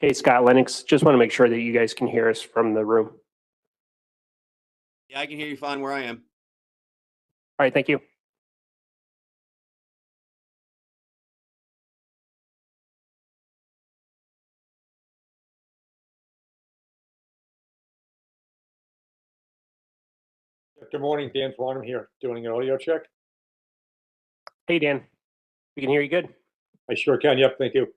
Hey, Scott Lennox, just want to make sure that you guys can hear us from the room. Yeah, I can hear you fine where I am. All right, thank you. Good morning, Dan Swanham here, doing an audio check. Hey, Dan, we can hear you good. I sure can. Yep, thank you.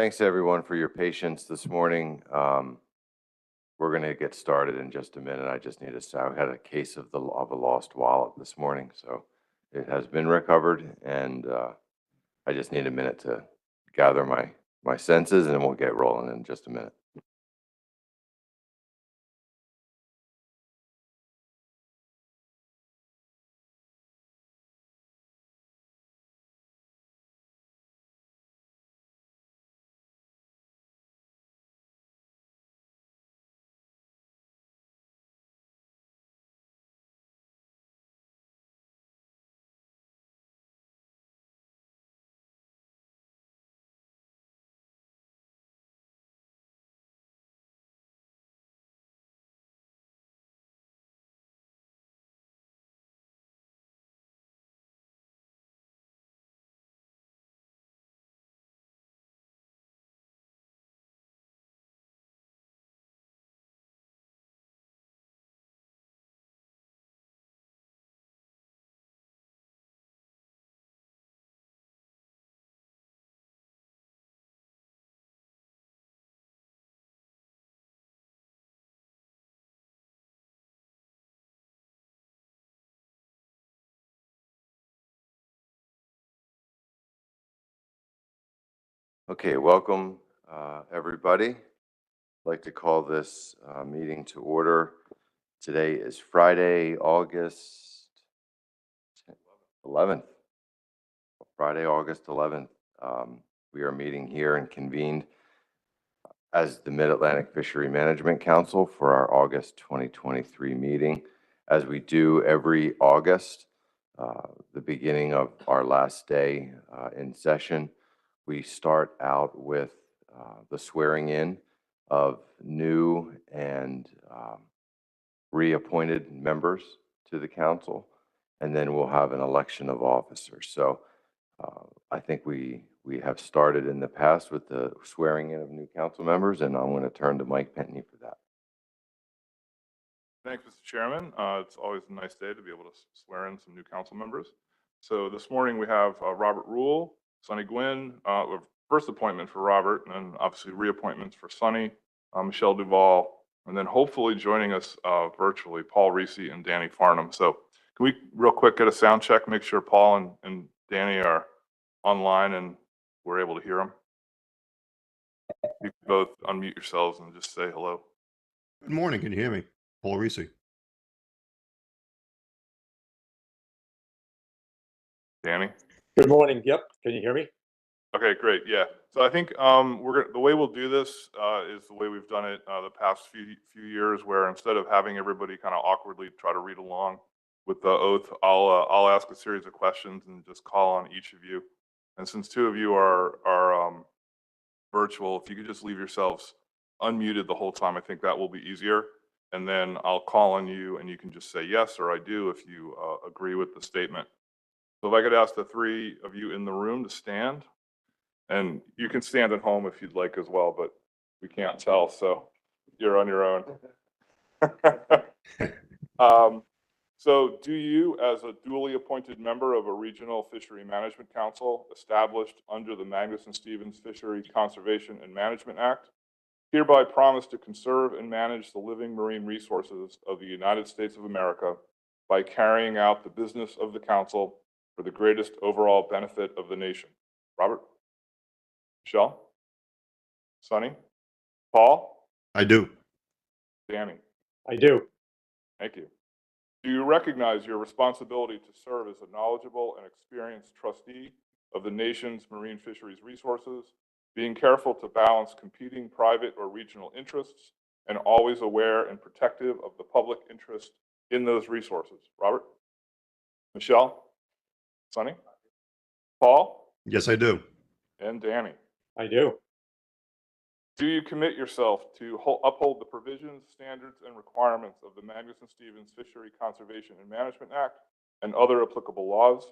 Thanks everyone for your patience this morning. We're going to get started in just a minute. I just need to say I had a case of a lost wallet this morning, so it has been recovered, and I just need a minute to gather my senses, and we'll get rolling in just a minute. Okay, welcome everybody. I'd like to call this meeting to order. Today is Friday, August 11th. Friday, August 11th. We are meeting here and convened as the Mid-Atlantic Fishery Management Council for our August 2023 meeting. As we do every August, the beginning of our last day in session, we start out with the swearing in of new and reappointed members to the council, and then we'll have an election of officers. So I think we have started in the past with the swearing in of new council members, and I'm going to turn to Mike Pentney for that. Thanks, Mr. Chairman. It's always a nice day to be able to swear in some new council members. So this morning we have Robert Rule, Sonny Gwynn, first appointment for Robert, and then obviously reappointments for Sonny, Michelle Duval, and then hopefully joining us virtually, Paul Reese and Danny Farnham. So can we real quick get a sound check, make sure Paul and Danny are online and we're able to hear them? You can both unmute yourselves and just say hello. Good morning. Can you hear me? Paul Reese. Danny? Good morning. Yep. Can you hear me? Okay, great. Yeah. So I think the way we'll do this is the way we've done it the past few years, where instead of having everybody kind of awkwardly try to read along with the oath, I'll ask a series of questions and just call on each of you. And since two of you are virtual, if you could just leave yourselves unmuted the whole time, I think that will be easier. And then I'll call on you, and you can just say yes or I do if you agree with the statement. So if I could ask the three of you in the room to stand. And you can stand at home if you'd like as well, but we can't tell, so you're on your own. So do you, as a duly appointed member of a regional fishery management council established under the Magnuson-Stevens Fishery Conservation and Management Act, hereby promise to conserve and manage the living marine resources of the United States of America by carrying out the business of the council for the greatest overall benefit of the nation? Robert? Michelle? Sonny? Paul? I do. Danny? I do. Thank you. Do you recognize your responsibility to serve as a knowledgeable and experienced trustee of the nation's marine fisheries resources, being careful to balance competing private or regional interests, and always aware and protective of the public interest in those resources? Robert? Michelle? Sonny? Paul? Yes, I do. And Danny? I do. Do you commit yourself to uphold the provisions, standards, and requirements of the Magnuson-Stevens Fishery Conservation and Management Act and other applicable laws?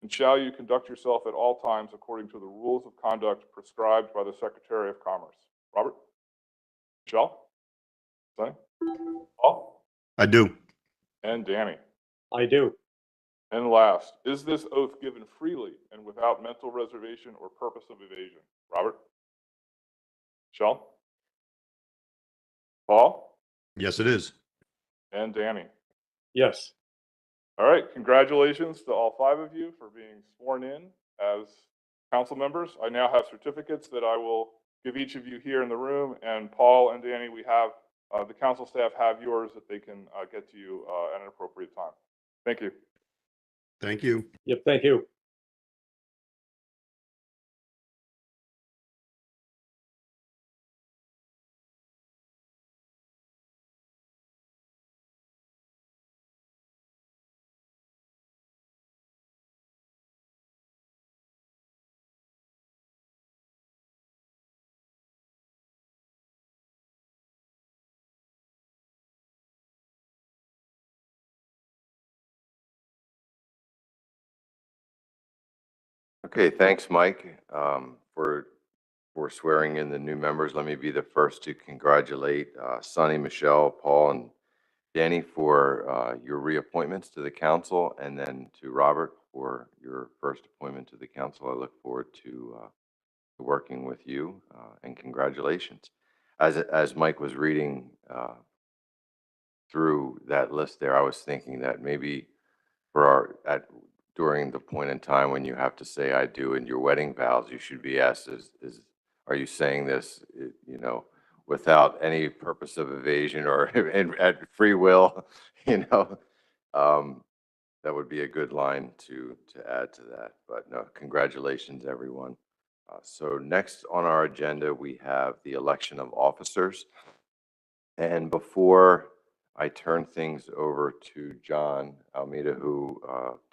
And shall you conduct yourself at all times according to the rules of conduct prescribed by the Secretary of Commerce? Robert? Michelle? Sonny? Paul? I do. And Danny? I do. And last, is this oath given freely and without mental reservation or purpose of evasion? Robert? Michelle? Paul? Yes, it is. And Danny? Yes. All right, congratulations to all 5 of you for being sworn in as council members. I now have certificates that I will give each of you here in the room, and Paul and Danny, we have, the council staff have yours that they can get to you at an appropriate time. Thank you. Thank you. Yep, thank you. Okay, thanks, Mike, for swearing in the new members. Let me be the first to congratulate Sonny, Michelle, Paul, and Danny for your reappointments to the council, and then to Robert for your first appointment to the council. I look forward to working with you, and congratulations. As Mike was reading through that list there, I was thinking that maybe for during the point in time when you have to say "I do" in your wedding vows, you should be asked, are you saying this, without any purpose of evasion or at free will, you know? That would be a good line to add to that. But no, congratulations, everyone. So next on our agenda, we have the election of officers. And before I turn things over to John Almeida, who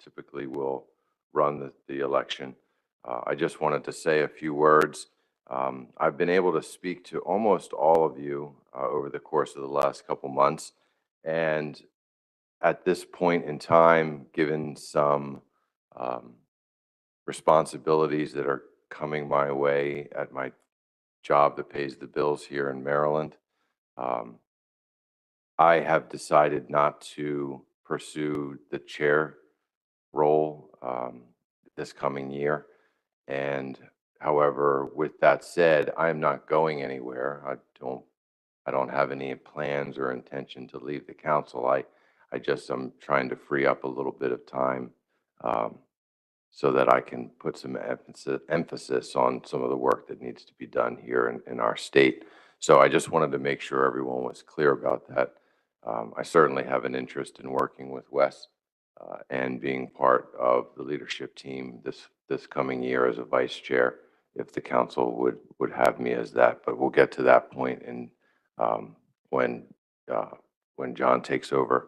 typically will run the election, I just wanted to say a few words. I've been able to speak to almost all of you over the course of the last couple months. And at this point in time, given some responsibilities that are coming my way at my job that pays the bills here in Maryland, I have decided not to pursue the chair role this coming year. And however, with that said, I'm not going anywhere. I don't have any plans or intention to leave the council. I just am trying to free up a little bit of time so that I can put some emphasis on some of the work that needs to be done here in our state. So I just wanted to make sure everyone was clear about that. I certainly have an interest in working with Wes and being part of the leadership team this coming year as a vice chair, if the council would have me as that. But we'll get to that point in when John takes over,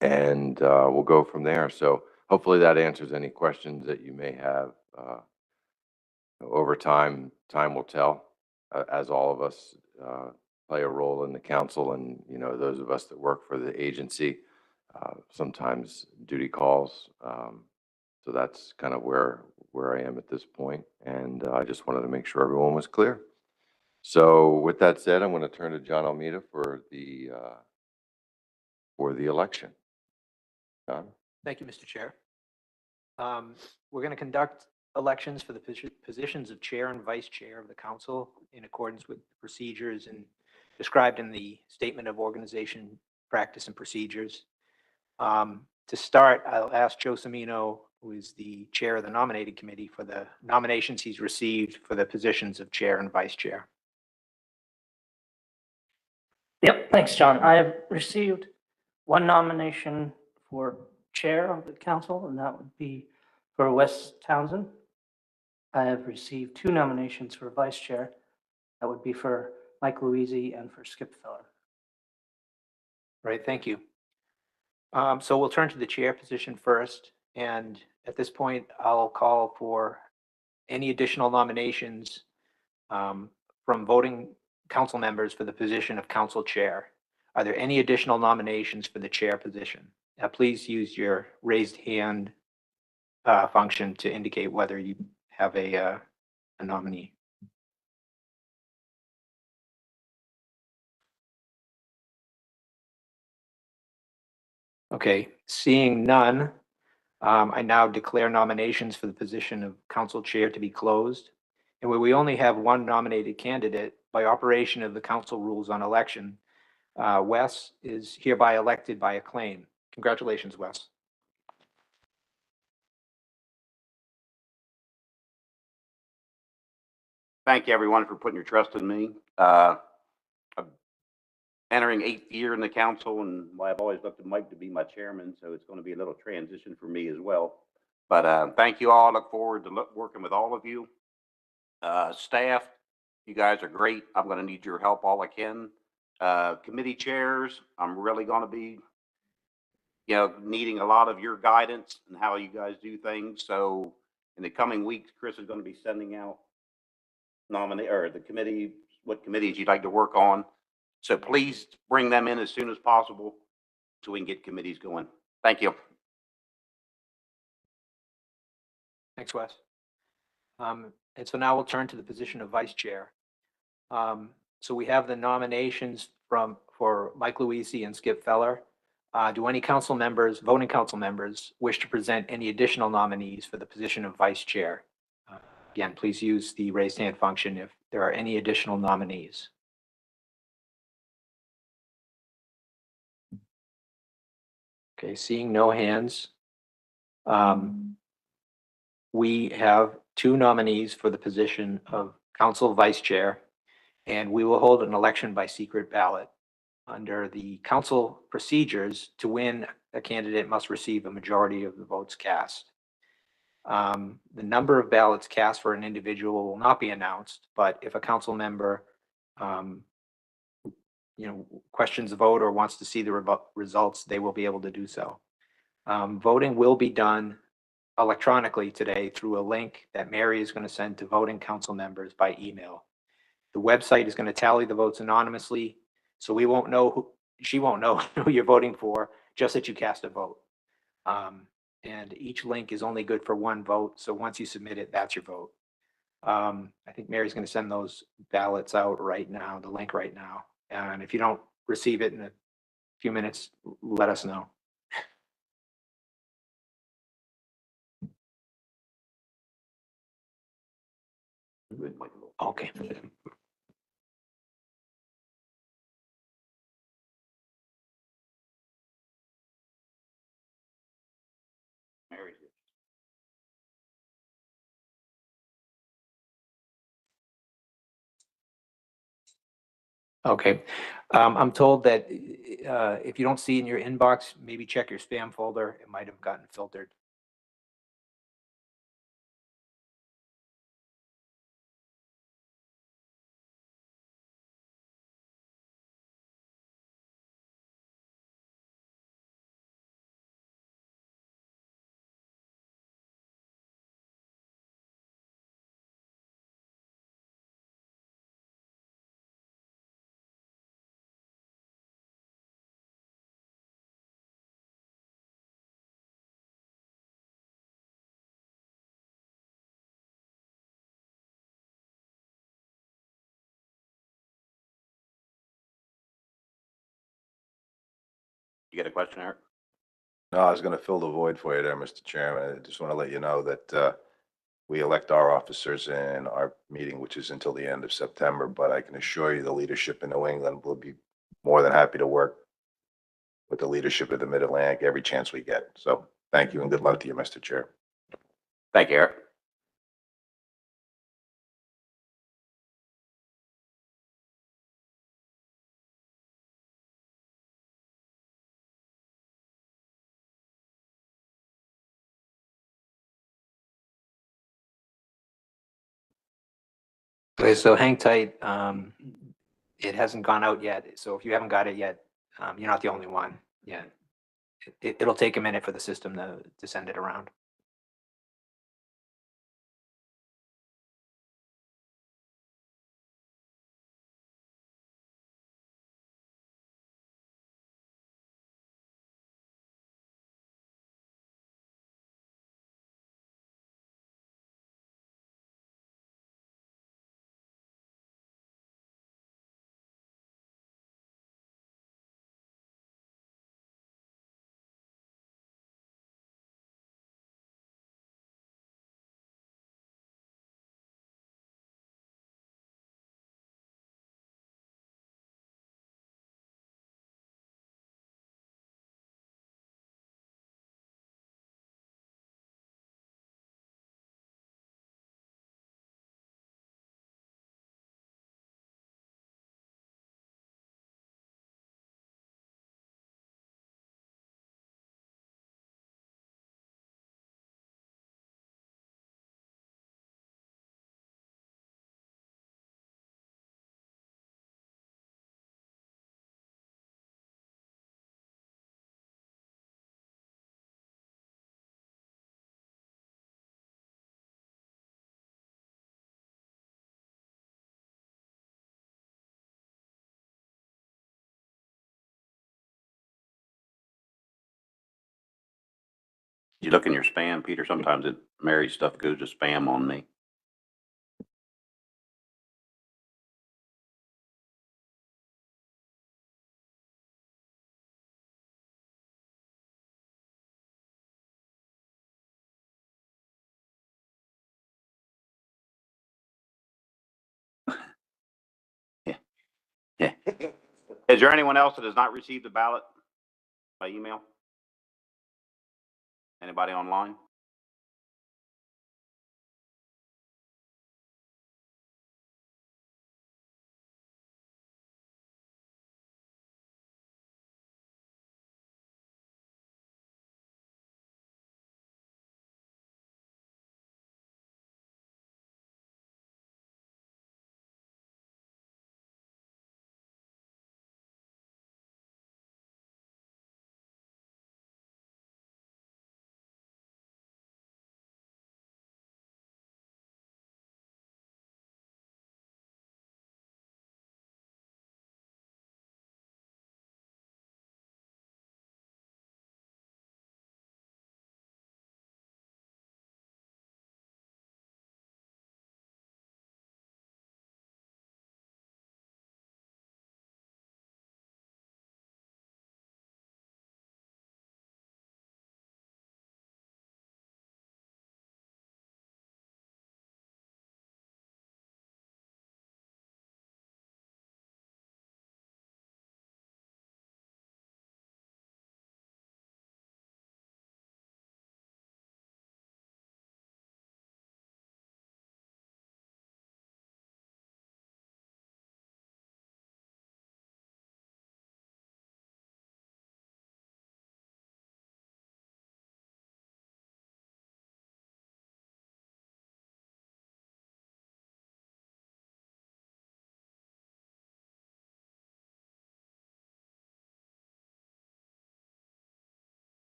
and we'll go from there. So hopefully that answers any questions that you may have. Over time will tell, as all of us play a role in the council, and those of us that work for the agency, sometimes duty calls. So that's kind of where I am at this point, and I just wanted to make sure everyone was clear. So with that said, I'm going to turn to John Almeida for the election. John? Thank you, Mr. Chair. We're going to conduct elections for the positions of chair and vice chair of the council in accordance with procedures and described in the Statement of Organization, Practice, and Procedures. To start, I'll ask Joe Semino, who is the chair of the nominating committee, for the nominations he's received for the positions of chair and vice chair. Yep, thanks, John. I have received one nomination for chair of the council, and that would be for Wes Townsend. I have received 2 nominations for vice chair. That would be for Mike Louisi and for Skip Feller. Right, thank you. So we'll turn to the chair position first, and at this point, I'll call for any additional nominations from voting council members for the position of council chair. Are there any additional nominations for the chair position? Please use your raised hand function to indicate whether you have a nominee. Okay, seeing none, I now declare nominations for the position of council chair to be closed. And where we only have one nominated candidate, by operation of the council rules on election, Wes is hereby elected by acclaim. Congratulations, Wes. Thank you, everyone, for putting your trust in me. I'm entering 8th year in the council, and I've always looked at Mike to be my chairman, so it's going to be a little transition for me as well. But thank you all. I look forward to working with all of you. Staff, you guys are great. I'm going to need your help all I can. Committee chairs, I'm really going to be, needing a lot of your guidance and how you guys do things. So in the coming weeks, Chris is going to be sending out the committee, what committees you'd like to work on. So please bring them in as soon as possible so we can get committees going. Thank you. Thanks, Wes. And so now we'll turn to the position of vice chair. So we have the nominations for Mike Luisi and Skip Feller. Do any council members, voting council members, wish to present any additional nominees for the position of vice chair? Again, please use the raised hand function if there are any additional nominees. Okay, seeing no hands. We have two nominees for the position of council vice chair, and we will hold an election by secret ballot. Under the council procedures, to win, a candidate must receive a majority of the votes cast. The number of ballots cast for an individual will not be announced, but if a council member, questions the vote or wants to see the results, they will be able to do so. Voting will be done electronically today through a link that Mary is going to send to voting council members by email. The website is going to tally the votes anonymously, so she won't know who you're voting for, just that you cast a vote. And each link is only good for one vote. So once you submit it, that's your vote. I think Mary's going to send those ballots out right now, the link right now. And if you don't receive it in a few minutes, let us know. Okay. Mary's here. Okay. I'm told that if you don't see in your inbox, maybe check your spam folder. It might have gotten filtered. You got a question, Eric? No, I was going to fill the void for you there, Mr. Chairman. I just want to let you know that we elect our officers in our meeting, which is until the end of September, but I can assure you the leadership in New England will be more than happy to work with the leadership of the Mid-Atlantic every chance we get. So thank you and good luck to you, Mr. Chair. Thank you, Eric. Okay, so hang tight. It hasn't gone out yet. So if you haven't got it yet, you're not the only one. Yeah. It'll take a minute for the system to send it around. You look in your spam, Peter, sometimes Mary's stuff goes to spam on me. Yeah, yeah. Is there anyone else that has not received a ballot by email? Anybody online?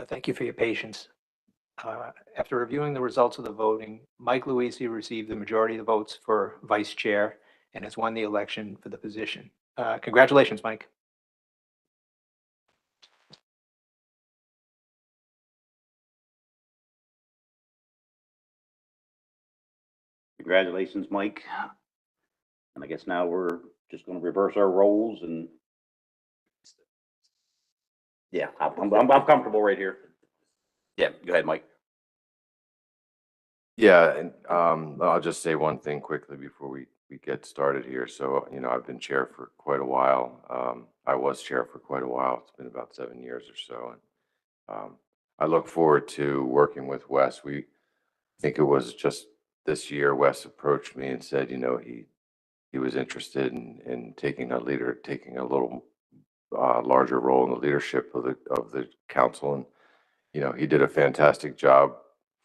Thank you for your patience. After reviewing the results of the voting, Mike Luisi received the majority of the votes for vice chair and has won the election for the position. Congratulations, Mike. Congratulations, Mike. And I guess now we're just going to reverse our roles and yeah, I'm comfortable right here. Yeah, go ahead, Mike. Yeah, and I'll just say one thing quickly before we get started here. So, I've been chair for quite a while. I was chair for quite a while. It's been about 7 years or so. And I look forward to working with Wes. I think it was just this year, Wes approached me and said, he was interested in taking a little larger role in the leadership of the council. And, he did a fantastic job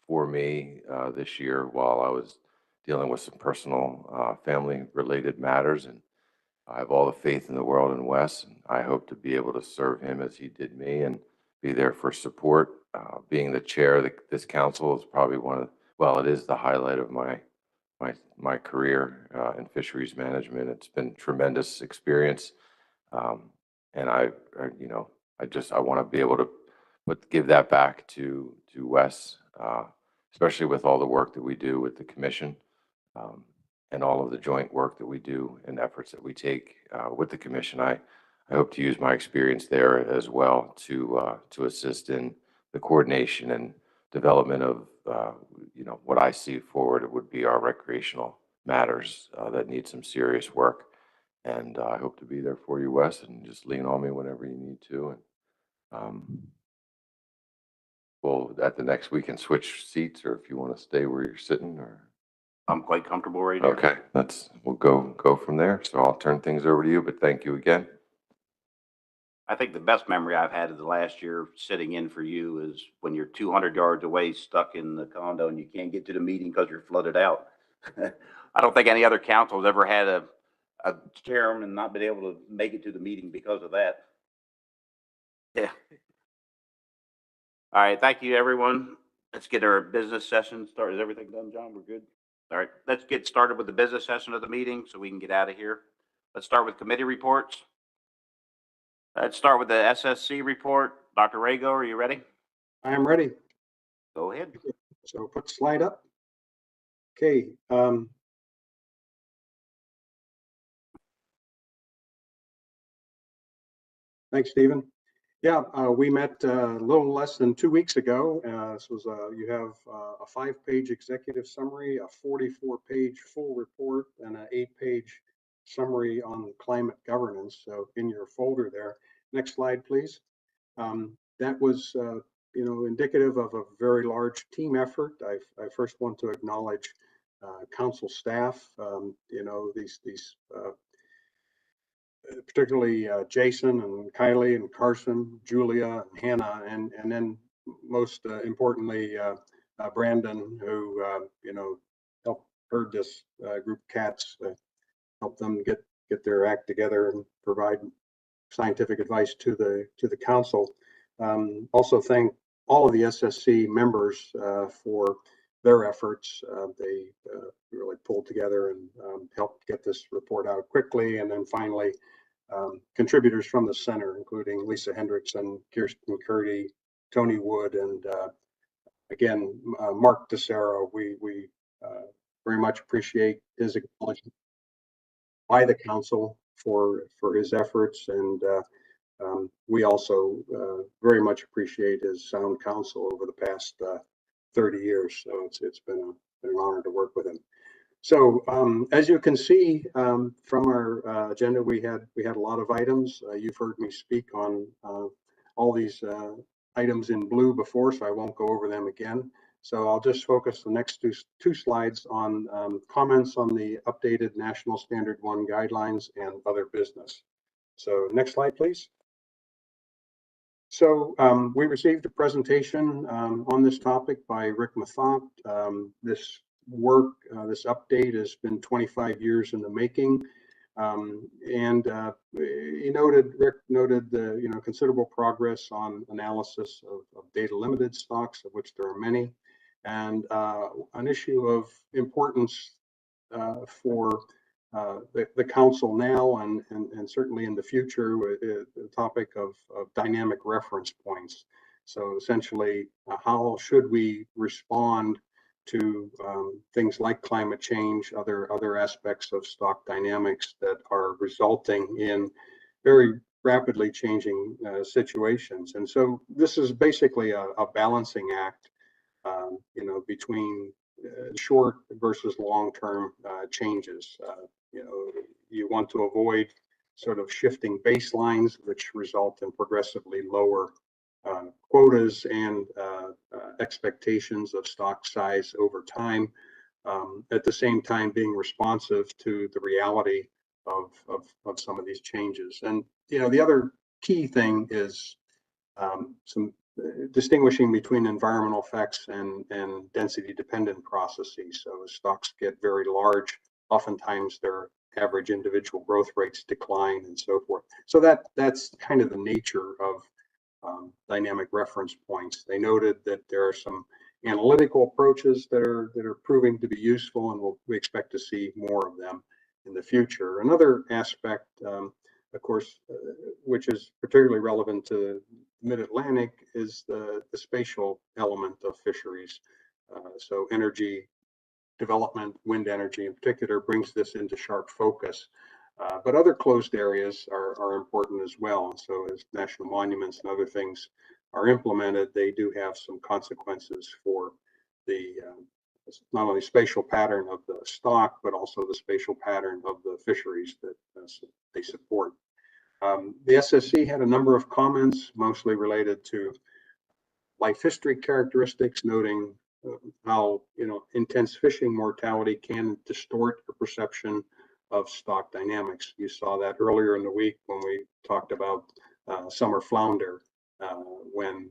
for me this year while I was dealing with some personal family-related matters. And I have all the faith in the world in Wes, and I hope to be able to serve him as he did me and be there for support. Being the chair of this council is probably it is the highlight of my career in fisheries management. It's been tremendous experience, and I want to be able to give that back to Wes, especially with all the work that we do with the commission, and all of the joint work that we do and efforts that we take with the commission. I hope to use my experience there as well to assist in the coordination and development of what I see forward would be our recreational matters that need some serious work. And I hope to be there for you, Wes, and just lean on me whenever you need to. And well, at the next we can switch seats, or if you want to stay where you're sitting, or I'm quite comfortable right here. okay, we'll go from there. So I'll turn things over to you, but thank you again. I think the best memory I've had of the last year sitting in for you is when you're 200 yards away, stuck in the condo, and you can't get to the meeting because you're flooded out. I don't think any other council has ever had a chairman and not been able to make it to the meeting because of that. Yeah. All right. Thank you, everyone. Let's get our business session started. Is everything done, John? We're good. All right. Let's get started with the business session of the meeting so we can get out of here. Let's start with committee reports. Let's start with the SSC report. Dr. Rago, are you ready? I am ready. Go ahead. So put the slide up. Okay. Thanks, Stephen. Yeah, we met a little less than 2 weeks ago. This was you have a 5-page executive summary, a 44-page full report, and an 8-page summary on climate governance. So in your folder there. Next slide, please. That was indicative of a very large team effort. I first want to acknowledge council staff. These particularly Jason and Kylie and Carson, Julia and Hannah, and then most importantly Brandon, who helped herd this group of cats, help them get their act together and provide scientific advice to the council. Also thank all of the SSC members for their efforts. They really pulled together and helped get this report out quickly. And then finally, contributors from the center, including Lisa Hendrickson, Kirsten Curdy, Tony Wood, and again, Mark DeSero. We very much appreciate his acknowledgement by the council for his efforts, and we also very much appreciate his sound counsel over the past 30 years. So it's been an honor to work with him. So as you can see from our agenda, we had a lot of items. You've heard me speak on all these items in blue before, so I won't go over them again. So I'll just focus the next two slides on comments on the updated National Standard 1 guidelines and other business. So next slide, please. So we received a presentation on this topic by Rick Mathot. This work, this update has been 25 years in the making. And Rick noted the considerable progress on analysis of data limited stocks, of which there are many, and an issue of importance for the council now and certainly in the future, the topic of dynamic reference points. So essentially, how should we respond to things like climate change, other aspects of stock dynamics that are resulting in very rapidly changing situations. And so this is basically a balancing act, between short versus long-term changes. You want to avoid sort of shifting baselines, which result in progressively lower quotas and expectations of stock size over time. At the same time, being responsive to the reality of some of these changes. And the other key thing is some distinguishing between environmental effects and density dependent processes. So as stocks get very large, oftentimes their average individual growth rates decline and so forth. So that's kind of the nature of dynamic reference points. They noted that there are some analytical approaches that are proving to be useful, and we expect to see more of them in the future. Another aspect, of course, which is particularly relevant to Mid-Atlantic, is the spatial element of fisheries. So energy development, wind energy in particular, brings this into sharp focus. But other closed areas are important as well. So as national monuments and other things are implemented, they do have some consequences for the not only spatial pattern of the stock, but also the spatial pattern of the fisheries that they support. The SSC had a number of comments, mostly related to life history characteristics, noting how intense fishing mortality can distort the perception of stock dynamics. You saw that earlier in the week when we talked about summer flounder, when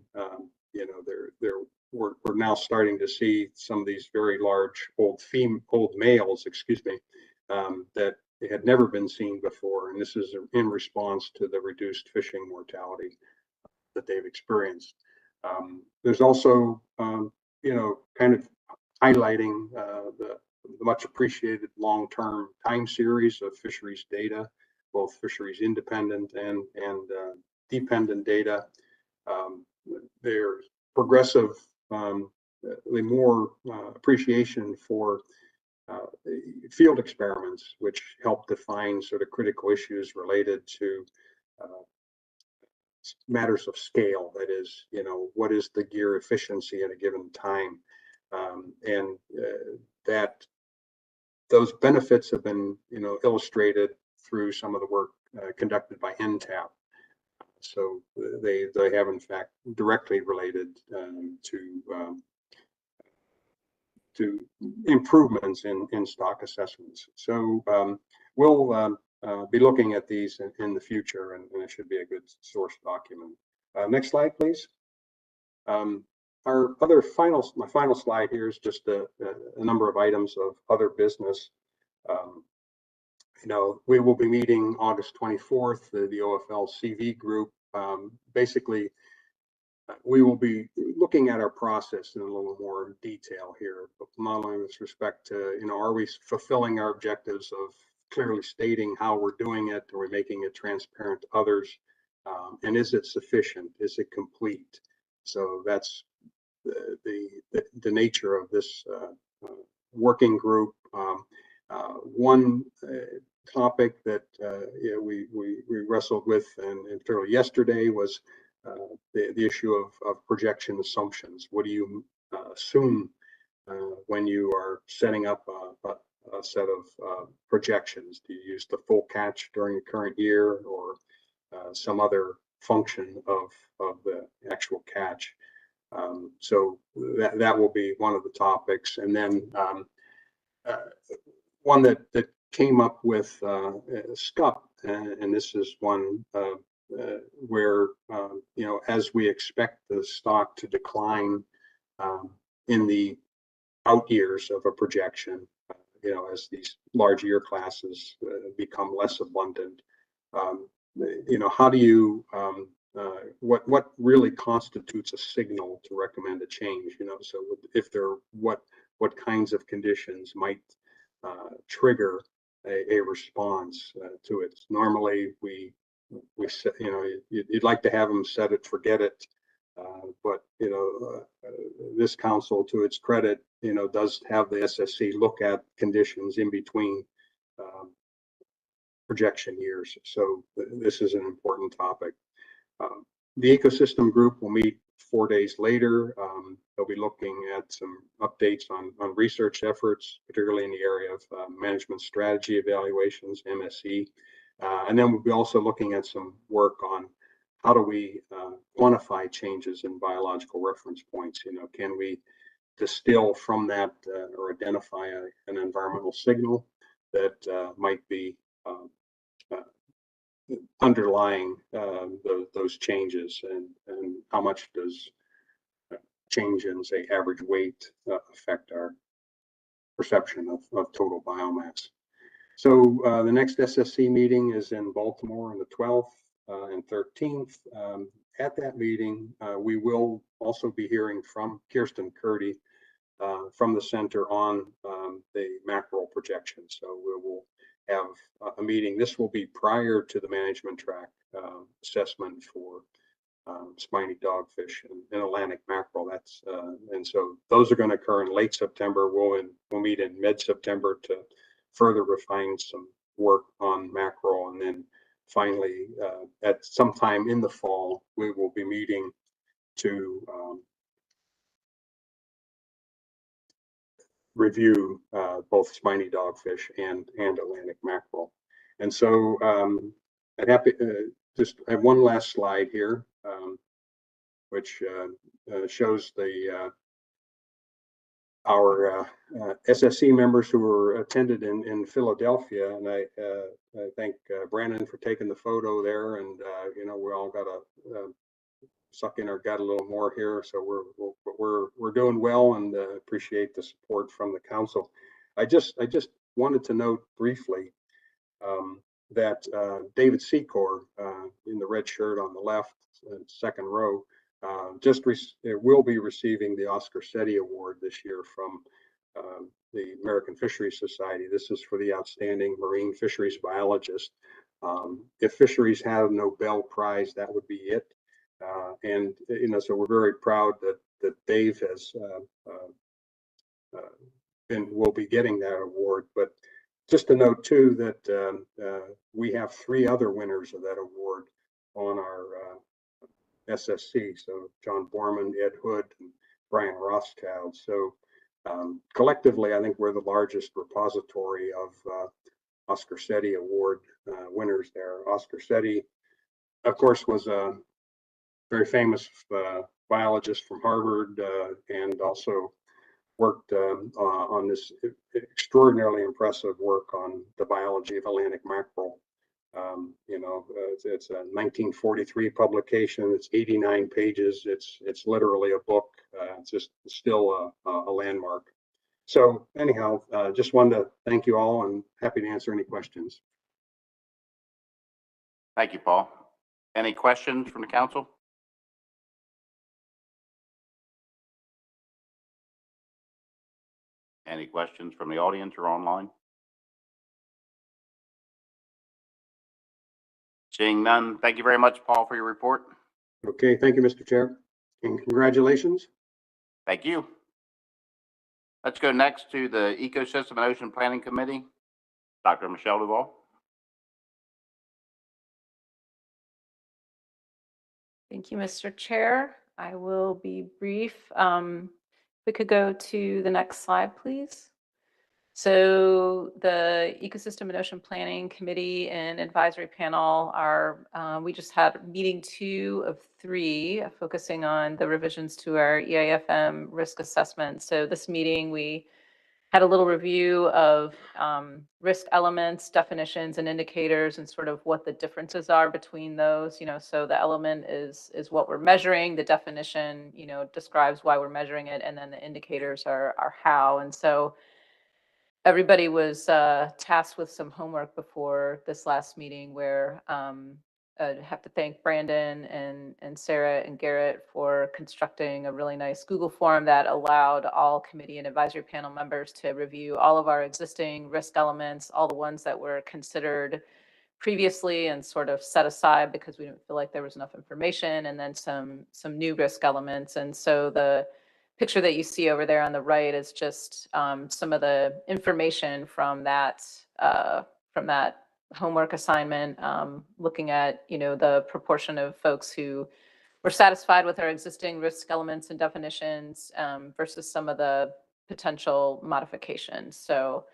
we're now starting to see some of these very large old males, that had never been seen before, and this is in response to the reduced fishing mortality that they've experienced. There's also, kind of highlighting the much appreciated long-term time series of fisheries data, both fisheries independent and dependent data. There's progressively more appreciation for field experiments, which help define sort of critical issues related to matters of scale. That is, what is the gear efficiency at a given time? And that those benefits have been, illustrated through some of the work conducted by NTAP. So they have in fact directly related to improvements in stock assessments. So we'll be looking at these in the future, and it should be a good source document. Next slide, please. My final slide here is just a number of items of other business. We will be meeting August 24th, the OFL CV group. Basically, we will be looking at our process in a little more detail here, but not only with respect to, are we fulfilling our objectives of clearly stating how we're doing it? Are we making it transparent to others? And is it sufficient? Is it complete? So that's the nature of this working group. One topic that we wrestled with, and particularly yesterday, was the issue of projection assumptions. What do you assume when you are setting up a set of projections? Do you use the full catch during the current year, or some other function of the actual catch? So that will be one of the topics. And then one that came up with SCUP, and this is one where, as we expect the stock to decline in the out years of a projection, as these large year classes become less abundant, how do you what really constitutes a signal to recommend a change, so if what kinds of conditions might trigger a response to it. Normally we set, you'd like to have them set it, forget it. But this council, to its credit, does have the SSC look at conditions in between projection years. So this is an important topic. The ecosystem group will meet 4 days later. They'll be looking at some updates on research efforts, particularly in the area of management strategy evaluations, MSE. And then we'll be also looking at some work on how do we quantify changes in biological reference points. Can we distill from that or identify an environmental signal that might be underlying those changes, and how much does change in, say, average weight affect our perception of total biomass. So the next SSC meeting is in Baltimore on the 12th and 13th. At that meeting, we will also be hearing from Kirsten Curdy from the center on the mackerel projection. So we will have a meeting. This will be prior to the management track assessment for spiny dogfish and Atlantic mackerel. And so those are going to occur in late September. We'll meet in mid-September to further refine some work on mackerel, and then finally at some time in the fall we will be meeting to review both spiny dogfish and Atlantic mackerel. And so I'd happy just have one last slide here, which shows our SSC members who were attended in Philadelphia, and I thank Brandon for taking the photo there. And we all got to suck in our gut a little more here. So we're doing well, and appreciate the support from the council. I just wanted to note briefly that David Secor in the red shirt on the left, second row, will be receiving the Oscar Setti Award this year from the American Fisheries Society. This is for the outstanding marine fisheries biologist. If fisheries had a Nobel Prize, that would be it. And so we're very proud that Dave will be getting that award. But just to note too that we have 3 other winners of that award on our SSC. So John Borman, Ed Hood, and Brian Rothschild. So collectively, I think we're the largest repository of Oscar Setti Award winners there. Oscar Setti, of course, was a very famous biologist from Harvard, and also worked on this extraordinarily impressive work on the biology of Atlantic mackerel. It's a 1943 publication. It's 89 pages. It's literally a book. It's just still a landmark. So anyhow, just wanted to thank you all, and happy to answer any questions. Thank you, Paul. Any questions from the council? Any questions from the audience or online? Seeing none, thank you very much, Paul, for your report. Okay, thank you, Mr. Chair, and congratulations. Thank you. Let's go next to the Ecosystem and Ocean Planning Committee. Dr. Michelle Duval. Thank you, Mr. Chair. I will be brief. We could go to the next slide, please. So the Ecosystem and Ocean Planning Committee and Advisory Panel are, we just had meeting 2 of 3 focusing on the revisions to our EAFM risk assessment. So this meeting, we had a little review of risk elements, definitions, and indicators, and sort of what the differences are between those. So the element is what we're measuring. The definition, describes why we're measuring it, and then the indicators are how. And so everybody was tasked with some homework before this last meeting, where have to thank Brandon and Sarah and Garrett for constructing a really nice Google form that allowed all committee and advisory panel members to review all of our existing risk elements, all the ones that were considered previously and sort of set aside because we didn't feel like there was enough information, and then some new risk elements. And so the picture that you see over there on the right is just some of the information from that homework assignment, looking at, the proportion of folks who were satisfied with our existing risk elements and definitions versus some of the potential modifications. So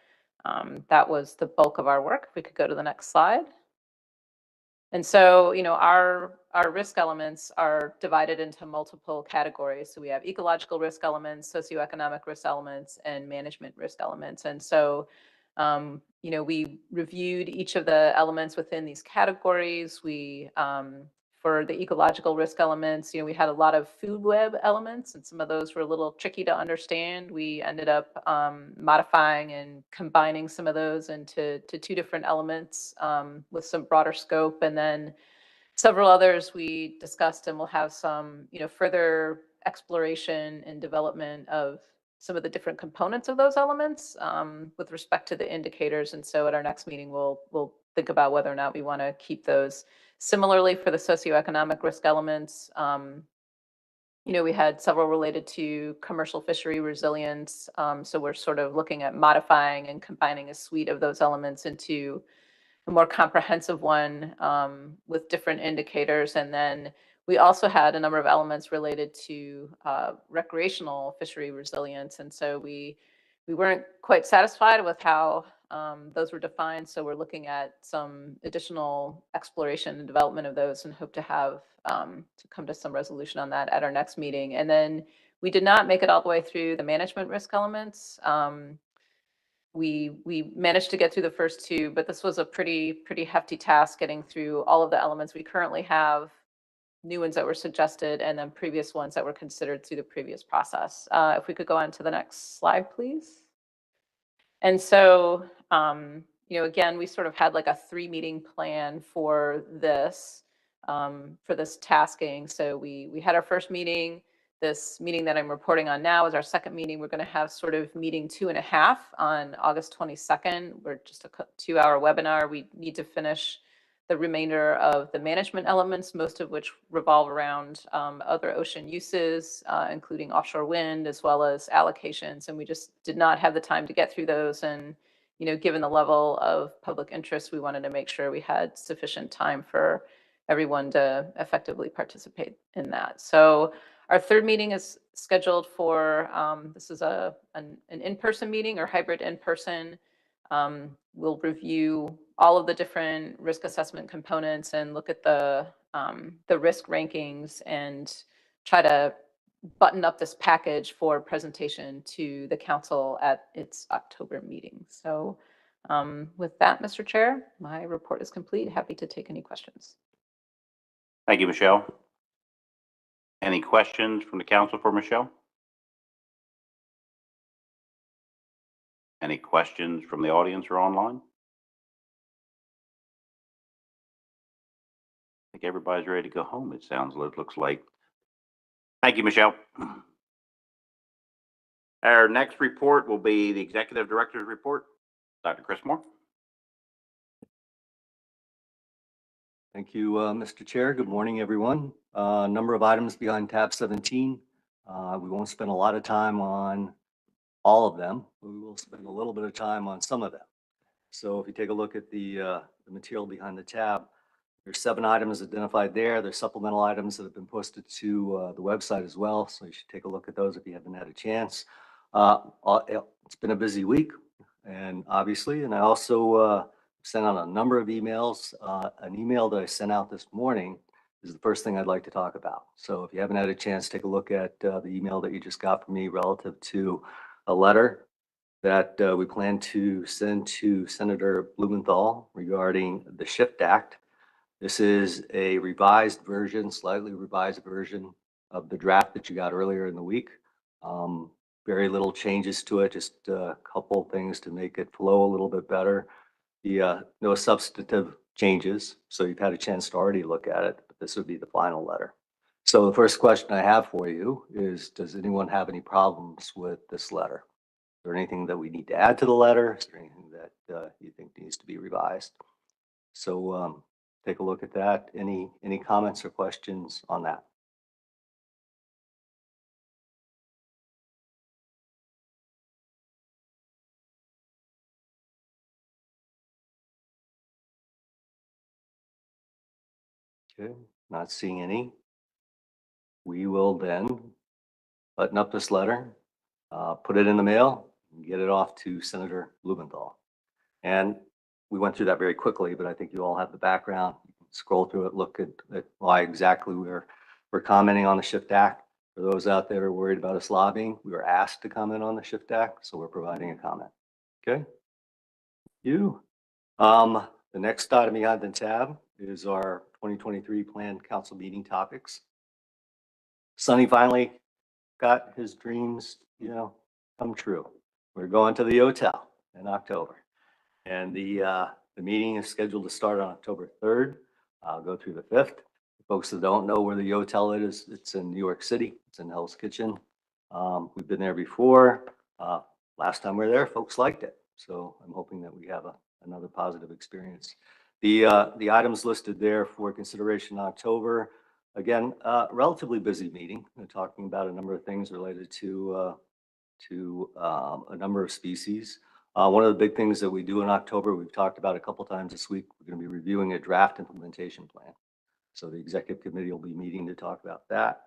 that was the bulk of our work. If we could go to the next slide. And so, our risk elements are divided into multiple categories. So we have ecological risk elements, socioeconomic risk elements, and management risk elements. And so, we reviewed each of the elements within these categories. We, for the ecological risk elements, we had a lot of food web elements, and some of those were a little tricky to understand. We ended up modifying and combining some of those into two different elements with some broader scope. And then several others we discussed, and we'll have some, further exploration and development of some of the different components of those elements with respect to the indicators. And so at our next meeting, we'll think about whether or not we want to keep those. Similarly, for the socioeconomic risk elements, we had several related to commercial fishery resilience. So we're sort of looking at modifying and combining a suite of those elements into a more comprehensive one with different indicators. And then we also had a number of elements related to recreational fishery resilience. And so we weren't quite satisfied with how those were defined. So we're looking at some additional exploration and development of those, and hope to have to come to some resolution on that at our next meeting. And then we did not make it all the way through the management risk elements. We managed to get through the first two, but this was a pretty hefty task, getting through all of the elements we currently have, new ones that were suggested, and then previous ones that were considered through the previous process. If we could go on to the next slide, please. And so, again, we sort of had like a 3-meeting plan for this tasking. So we had our first meeting. This meeting that I'm reporting on now is our second meeting. We're going to have sort of meeting 2.5 on August 22nd. We're just a 2-hour webinar. We need to finish the remainder of the management elements, most of which revolve around other ocean uses, including offshore wind, as well as allocations. And we just did not have the time to get through those. And, given the level of public interest, we wanted to make sure we had sufficient time for everyone to effectively participate in that. So our third meeting is scheduled for, this is an in-person meeting or hybrid in-person. We'll review all of the different risk assessment components and look at the risk rankings and try to button up this package for presentation to the council at its October meeting. So with that, Mr. Chair, my report is complete. Happy to take any questions. Thank you, Michelle. Any questions from the council for Michelle? Any questions from the audience or online? I think everybody's ready to go home, it looks like. Thank you, Michelle. Our next report will be the Executive Director's report. Dr. Chris Moore. Thank you, Mr. Chair. Good morning, everyone. A number of items behind tab 17. We won't spend a lot of time on all of them. We will spend a little bit of time on some of them. So if you take a look at the material behind the tab, there's 7 items identified there. There's supplemental items that have been posted to the website as well. So you should take a look at those if you haven't had a chance. It's been a busy week, and obviously, and I also sent out a number of emails. An email that I sent out this morning is the first thing I'd like to talk about. So if you haven't had a chance, take a look at the email that you just got from me relative to a letter that we plan to send to Senator Blumenthal regarding the SHIFT Act. This is a revised version, slightly revised version of the draft that you got earlier in the week. Very little changes to it, just a couple things to make it flow a little bit better. No substantive changes. So you've had a chance to already look at it, but this would be the final letter. So the first question I have for you is, does anyone have any problems with this letter? Is there anything that we need to add to the letter? Is there anything that you think needs to be revised? So take a look at that. Any comments or questions on that? Okay, not seeing any. We will then button up this letter, put it in the mail, and get it off to Senator Blumenthal. And we went through that very quickly, but I think you all have the background. You can scroll through it, look at why exactly we're commenting on the SHIFT Act. For those out there who are worried about us lobbying, we were asked to comment on the SHIFT Act, so we're providing a comment. Okay? You. The next item behind the tab is our 2023 planned council meeting topics. Sonny finally got his dreams, come true. We're going to the hotel in October. And the meeting is scheduled to start on October 3rd. I'll go through the 5th. Folks that don't know where the hotel is, it's in New York City. It's in Hell's Kitchen. We've been there before. Last time we were there, folks liked it. So I'm hoping that we have another positive experience. The items listed there for consideration in October. Again, relatively busy meeting. We're talking about a number of things related to a number of species. One of the big things that we do in October, we've talked about a couple times this week, we're going to be reviewing a draft implementation plan. So the executive committee will be meeting to talk about that.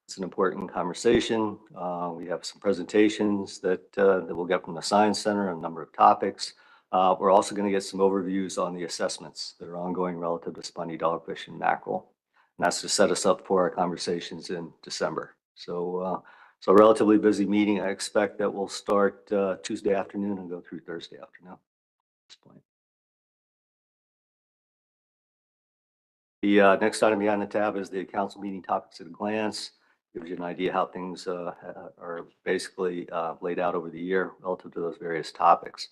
It's an important conversation. We have some presentations that we'll get from the Science Center on a number of topics. We're also going to get some overviews on the assessments that are ongoing relative to spongy dogfish and mackerel. And that's to set us up for our conversations in December. So a relatively busy meeting. I expect that we'll start Tuesday afternoon and go through Thursday afternoon at this point. The next item behind the tab is the council meeting topics at a glance. Gives you an idea how things are basically laid out over the year relative to those various topics.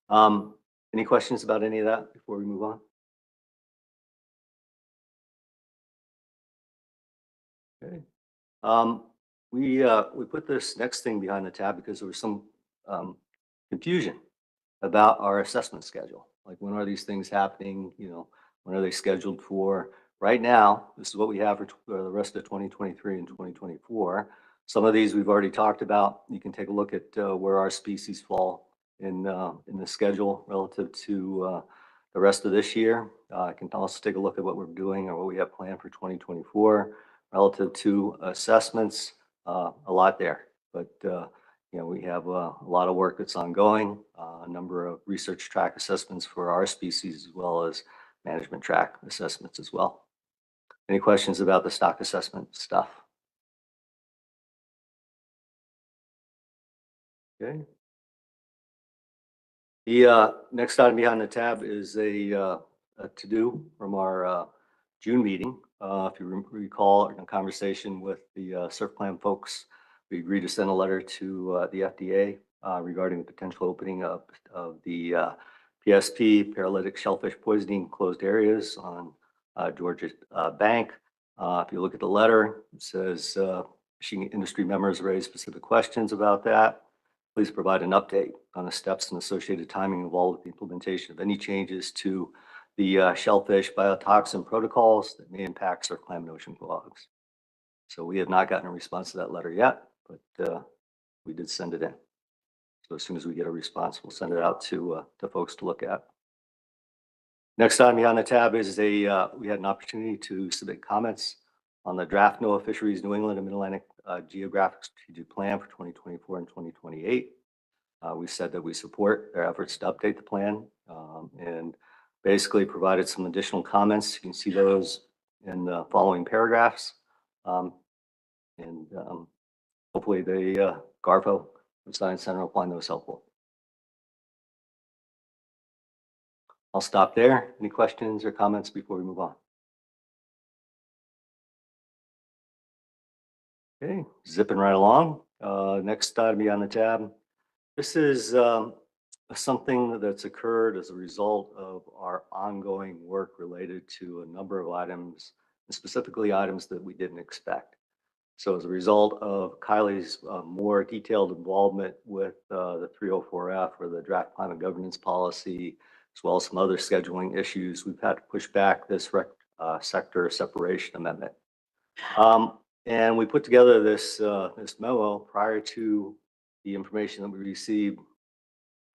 Any questions about any of that before we move on? Okay. We put this next thing behind the tab because there was some confusion about our assessment schedule. Like, when are these things happening? When are they scheduled for? Right now, this is what we have for the rest of 2023 and 2024. Some of these we've already talked about. You can take a look at where our species fall in the schedule relative to the rest of this year. I can also take a look at what we're doing or what we have planned for 2024 relative to assessments. A lot there, but we have a lot of work that's ongoing. A number of research track assessments for our species, as well as management track assessments as well. Any questions about the stock assessment stuff? Okay. The next item behind the tab is a to-do from our June meeting. If you recall a conversation with the surf plan folks, we agreed to send a letter to the FDA regarding the potential opening of the PSP, paralytic shellfish poisoning closed areas on Georgia Bank. If you look at the letter, it says fishing industry members raised specific questions about that. Please provide an update on the steps and associated timing involved with the implementation of any changes to the shellfish biotoxin protocols that may impact surf clam and ocean frogs. So we have not gotten a response to that letter yet, but we did send it in. So as soon as we get a response, we'll send it out to folks to look at. Next item behind the tab is we had an opportunity to submit comments on the draft NOAA Fisheries New England and Mid-Atlantic Geographic Strategic Plan for 2024 and 2028. We said that we support their efforts to update the plan and basically provided some additional comments. You can see those in the following paragraphs. Hopefully the GARFO and Science Center will find those helpful. I'll stop there. Any questions or comments before we move on? Okay, zipping right along. Next item on the tab. This is something that's occurred as a result of our ongoing work related to a number of items, and specifically items that we didn't expect. So as a result of Kylie's more detailed involvement with the 304F or the draft climate governance policy, as well as some other scheduling issues, we've had to push back this sector separation amendment. And we put together this memo prior to the information that we received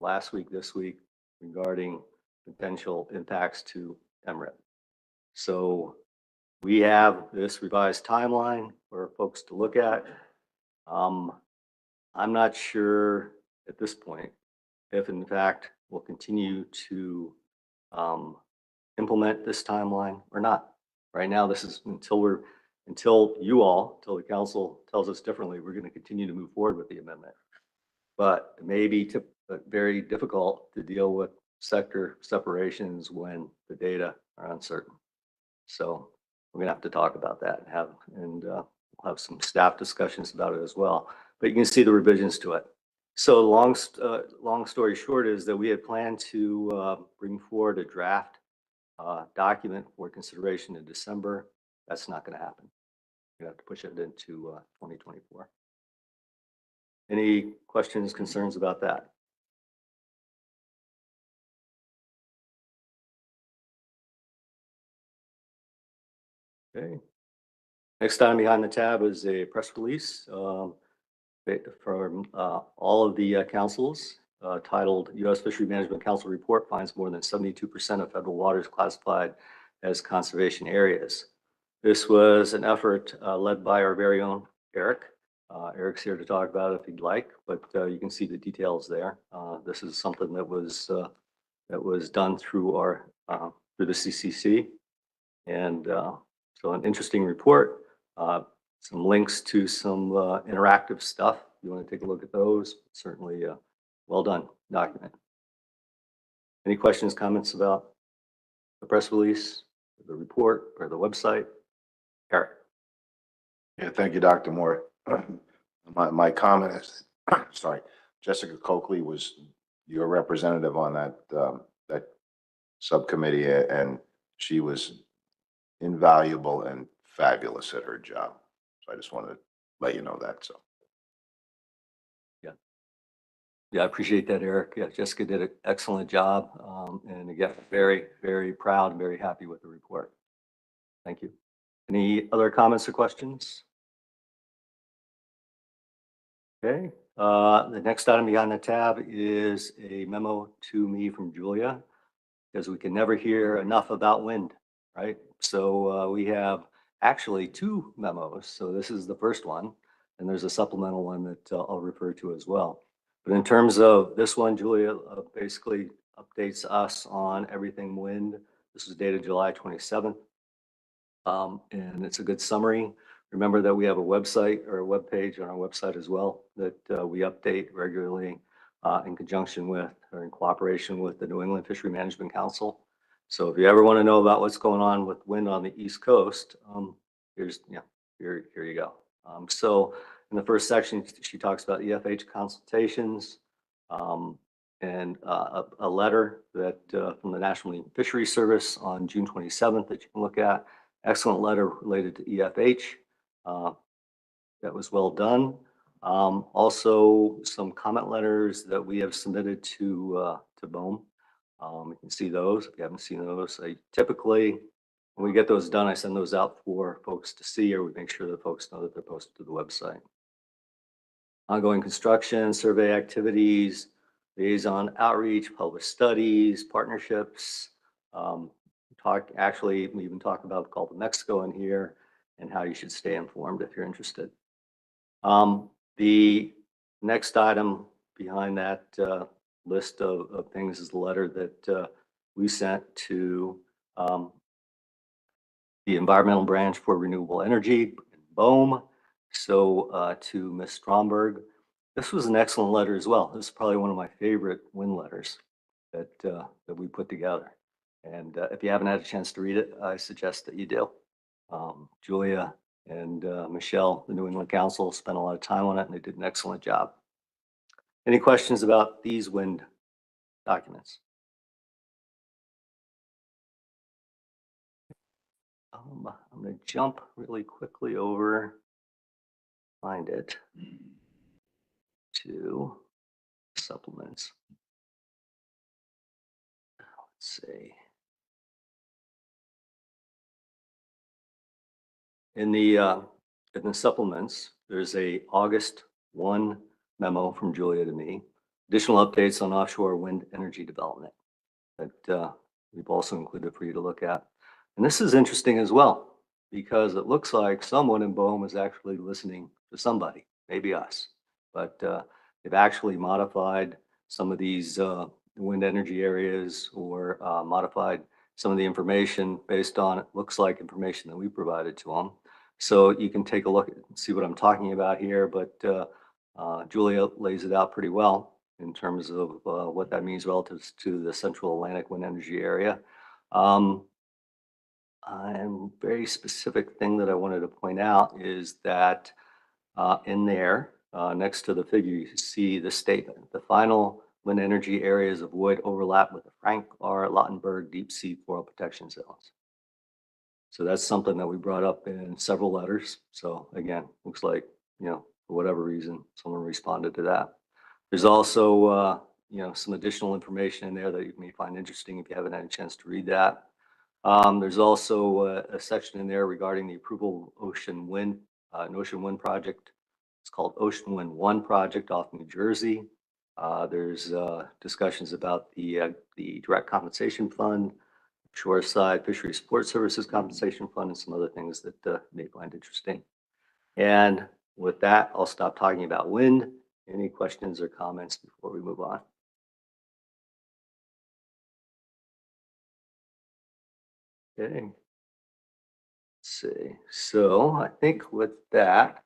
last week, this week, regarding potential impacts to MRIP. So we have this revised timeline for folks to look at. I'm not sure at this point if in fact we'll continue to implement this timeline or not. Right now, this is until the council tells us differently, we're going to continue to move forward with the amendment. But it may be very difficult to deal with sector separations when the data are uncertain. So we're gonna have to talk about that and we'll have some staff discussions about it as well. But you can see the revisions to it. So long story short is that we had planned to bring forward a draft document for consideration in December. That's not going to happen. We have to push it into 2024. Any questions, concerns about that? Okay. Next item behind the tab is a press release from all of the councils titled U.S. Fishery Management Council Report finds more than 72% of federal waters classified as conservation areas. This was an effort led by our very own Eric. Eric's here to talk about it if he'd like, but you can see the details there. This is something that was done through the CCC, and so an interesting report. Some links to some interactive stuff. If you want to take a look at those, certainly well done document. Any questions, comments about the press release, the report, or the website? Eric. Yeah, thank you, Dr. Moore. My comment is, sorry, Jessica Coakley was your representative on that subcommittee, and she was invaluable and fabulous at her job. So I just wanted to let you know that. So. Yeah, I appreciate that, Eric. Yeah, Jessica did an excellent job. And again, very, very proud and very happy with the report. Thank you. Any other comments or questions? Okay. The next item behind the tab is a memo to me from Julia, because we can never hear enough about wind, right? So we have actually two memos. So this is the first one, and there's a supplemental one that I'll refer to as well. But in terms of this one, Julia basically updates us on everything wind. This was dated July 27th. And it's a good summary. Remember that we have a website or a web page on our website as well that we update regularly in conjunction with or in cooperation with the New England Fishery Management Council. So if you ever want to know about what's going on with wind on the East Coast, here you go. So in the first section, she talks about EFH consultations and a letter that from the National Marine Fisheries Service on June 27th that you can look at. Excellent letter related to EFH. That was well done. Also, some comment letters that we have submitted to BOEM. You can see those if you haven't seen those. Typically, when we get those done, I send those out for folks to see, or we make sure that folks know that they're posted to the website. Ongoing construction, survey activities, liaison outreach, public studies, partnerships. We even talk about the Gulf of Mexico in here and how you should stay informed if you're interested. The next item behind that list of things is the letter that we sent to the environmental branch for renewable energy, BOEM. So to Ms. Stromberg, this was an excellent letter as well. This is probably one of my favorite wind letters that we put together. And if you haven't had a chance to read it, I suggest that you do. Julia and Michelle, the New England Council, spent a lot of time on it, and they did an excellent job. Any questions about these wind documents. I'm going to jump really quickly over, find it, to supplements. Let's see. In the supplements, there's a August 1 memo from Julia to me, additional updates on offshore wind energy development that we've also included for you to look at. And this is interesting as well, because it looks like someone in Bohm is actually listening to somebody, maybe us, but they've actually modified some of these wind energy areas or modified some of the information based on, it looks like, information that we provided to them. So you can take a look and see what I'm talking about here, but Julia lays it out pretty well in terms of what that means relative to the Central Atlantic wind energy area. And very specific thing that I wanted to point out is that in there, next to the figure, you see the statement: the final wind energy areas of wood overlap with the Frank R. Lautenberg deep sea coral protection zones. So that's something that we brought up in several letters. So again, looks like, for whatever reason, someone responded to that. There's also, some additional information in there that you may find interesting if you haven't had a chance to read that. There's also a section in there regarding the approval of an Ocean Wind project. It's called Ocean Wind 1 project off New Jersey. There's discussions about the direct compensation fund, shoreside fishery support services compensation fund, and some other things that you may find interesting. And with that, I'll stop talking about wind. Any questions or comments before we move on? Okay. Let's see. So I think with that,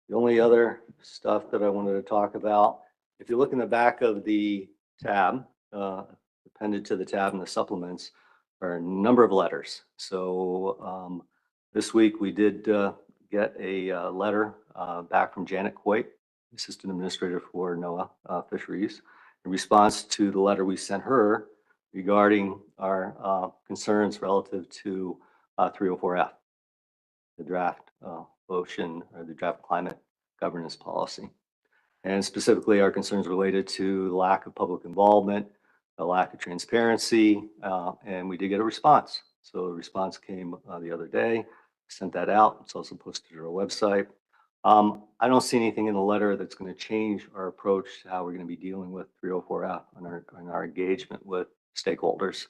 the only other stuff that I wanted to talk about, if you look in the back of the tab, appended to the tab in the supplements, are a number of letters. So this week we did get a letter back from Janet Coit, Assistant Administrator for NOAA Fisheries, in response to the letter we sent her regarding our concerns relative to 304F, the draft ocean or the draft climate governance policy. And specifically our concerns related to the lack of public involvement, the lack of transparency, and we did get a response. So a response came the other day, sent that out. It's also posted to our website. I don't see anything in the letter that's going to change our approach to how we're going to be dealing with 304F and our engagement with stakeholders.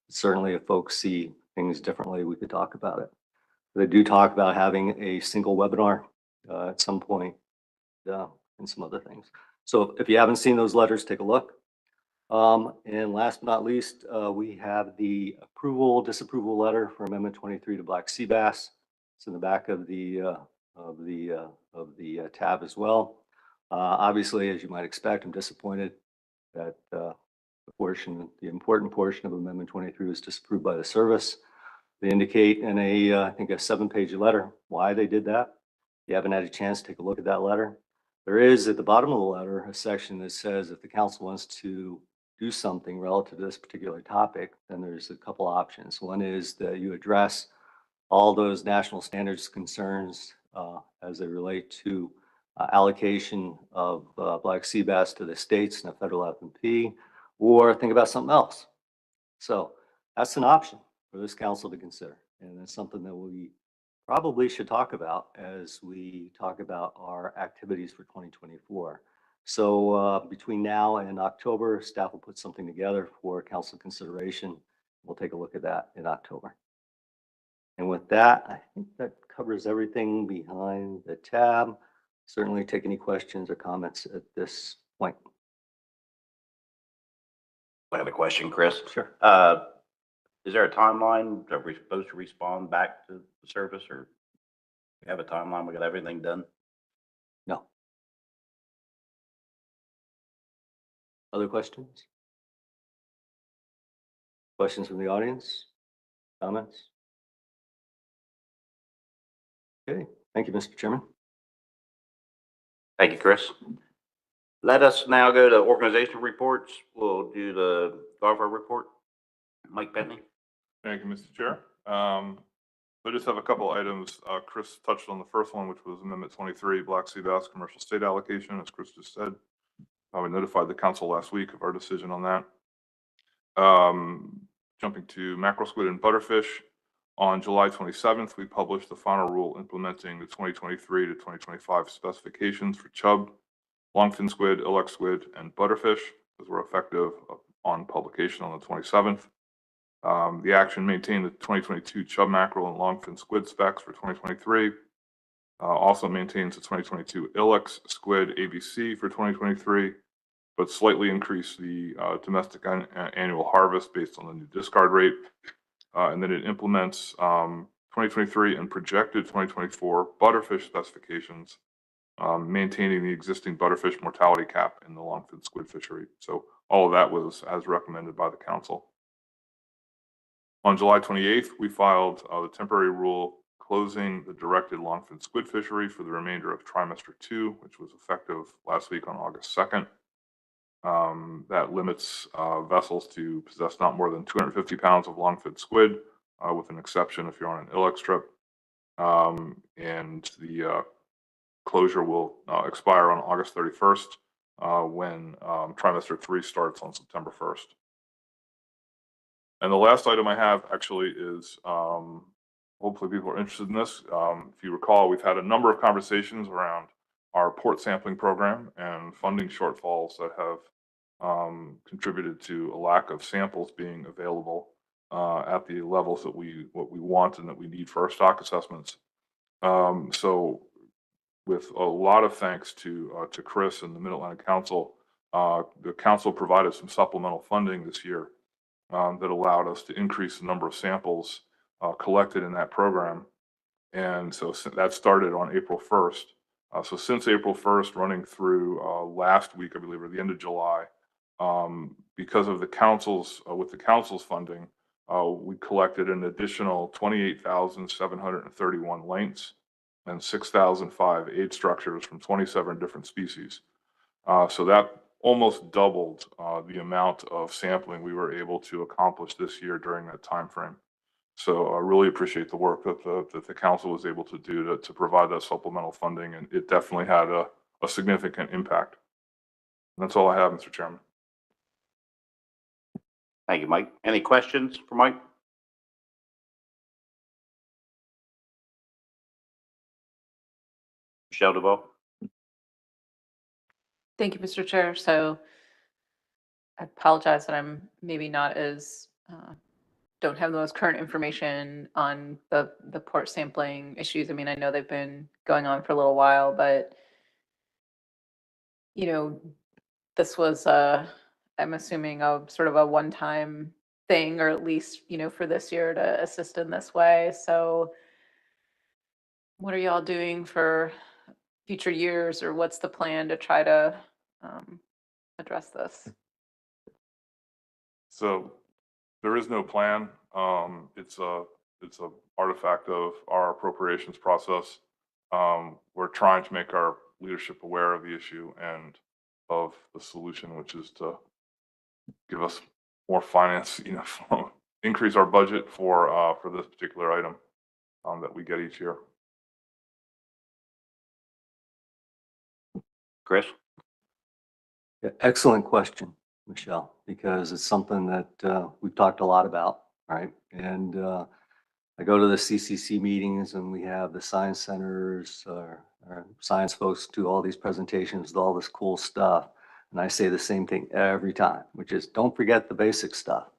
Certainly if folks see things differently, we could talk about it. They do talk about having a single webinar at some point and some other things. So if you haven't seen those letters, take a look. And last but not least, we have the disapproval letter for Amendment 23 to Black Sea Bass. It's in the back of the tab as well. Obviously, as you might expect, I'm disappointed that the important portion of Amendment 23 was disapproved by the service. They indicate in I think a 7-page letter why they did that. If you haven't had a chance to take a look at that letter, there is at the bottom of the letter a section that says if the council wants to do something relative to this particular topic, then there's a couple options. One is that you address all those national standards concerns as they relate to allocation of black sea bass to the states and a federal FMP, or think about something else. So that's an option for this council to consider. And it's something that we probably should talk about as we talk about our activities for 2024. So between now and October, staff will put something together for council consideration. We'll take a look at that in October. And with that, I think that covers everything behind the tab. Certainly take any questions or comments at this point. I have a question, Chris. Sure. Is there a timeline? Are we supposed to respond back to the service, or we have a timeline? We got everything done? No. Other questions? Questions from the audience? Comments? Okay. Thank you, Mr. Chairman. Thank you, Chris. Let us now go to organizational reports. We'll do the golfer report. Mike Bentley. Thank you, Mr. Chair. I just have a couple items. Chris touched on the first one, which was Amendment 23, Black Sea Bass Commercial State Allocation, as Chris just said. We notified the council last week of our decision on that. Jumping to mackerel, squid, and butterfish. On July 27th, we published the final rule implementing the 2023 to 2025 specifications for chub, longfin squid, ilex squid, and butterfish, as were effective on publication on the 27th. The action maintained the 2022 chub mackerel and longfin squid specs for 2023. Also maintains the 2022 ilex squid ABC for 2023, but slightly increased the domestic annual harvest based on the new discard rate. And then it implements 2023 and projected 2024 butterfish specifications, maintaining the existing butterfish mortality cap in the longfin squid fishery. So all of that was as recommended by the council. On July 28th, we filed the temporary rule closing the directed longfin squid fishery for the remainder of trimester 2, which was effective last week on August 2nd. That limits vessels to possess not more than 250 pounds of longfin squid, with an exception if you're on an ilex trip. And the closure will expire on August 31st when trimester 3 starts on September 1st. And the last item I have actually is, hopefully people are interested in this. If you recall, we've had a number of conversations around our port sampling program and funding shortfalls that have contributed to a lack of samples being available at the levels that we want and that we need for our stock assessments. So with a lot of thanks to Chris and the Mid-Atlantic Council, the council provided some supplemental funding this year that allowed us to increase the number of samples collected in that program. And so that started on April 1st. So since April 1st, running through last week, I believe, or the end of July, because of the council's, with the council's funding, we collected an additional 28,731 lengths and 6,005 aid structures from 27 different species. So that almost doubled the amount of sampling we were able to accomplish this year during that time frame. So I really appreciate the work that the council was able to do to provide that supplemental funding, and it definitely had a significant impact. And that's all I have, Mr. Chairman. Thank you, Mike. Any questions for Mike? Michelle DeVoe. Thank you, Mr. Chair. So I apologize that I'm maybe not as, don't have the most current information on the port sampling issues. I mean, I know they've been going on for a little while, but, you know, this was, I'm assuming a sort of a one-time thing, or at least, you know, for this year to assist in this way. So what are y'all doing for future years, or what's the plan to try to address this? So there is no plan. It's a artifact of our appropriations process. We're trying to make our leadership aware of the issue and of the solution, which is to give us more finance, you know, increase our budget for this particular item that we get each year. Chris? Yeah, excellent question, Michelle, because it's something that we've talked a lot about, right? And I go to the CCC meetings and we have the science centers, our science folks do all these presentations with all this cool stuff. And I say the same thing every time, which is don't forget the basic stuff.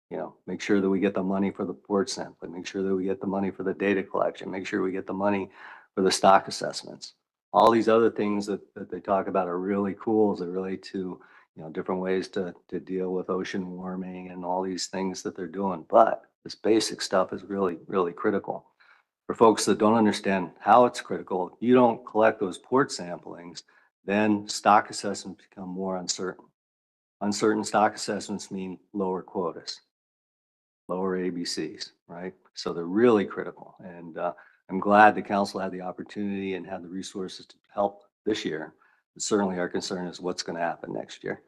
You know, make sure that we get the money for the port sampling, make sure that we get the money for the data collection, make sure we get the money for the stock assessments. All these other things that they talk about are really cool as they relate to, you know, different ways to deal with ocean warming and all these things that they're doing. But this basic stuff is really, really critical. For folks that don't understand how it's critical, you don't collect those port samplings, then stock assessments become more uncertain. Uncertain stock assessments mean lower quotas, lower ABCs, right? So they're really critical. And I'm glad the council had the opportunity and had the resources to help this year Certainly our concern is what's going to happen next year.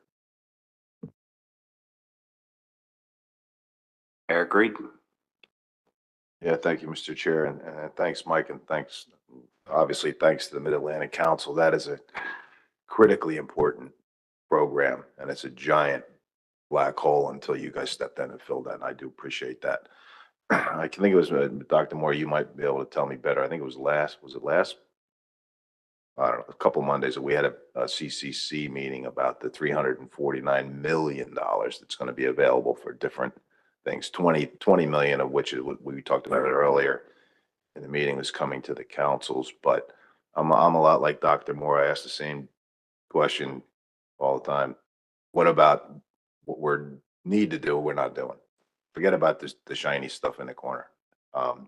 Eric Reed? Yeah, thank you, Mr. Chair, and thanks, Mike, and thanks, obviously, thanks to the Mid-Atlantic Council. That is a critically important program, and it's a giant black hole until you guys stepped in and filled that, and I do appreciate that. I can think it was, Dr. Moore, you might be able to tell me better. I think it was last, I don't know, a couple Mondays, we had a CCC meeting about the $349 million that's going to be available for different things, 20 million of which we talked about it earlier in the meeting was coming to the councils, but I'm a lot like Dr. Moore. I ask the same question all the time. What about what we need to do, we're not doing? Forget about this, the shiny stuff in the corner. And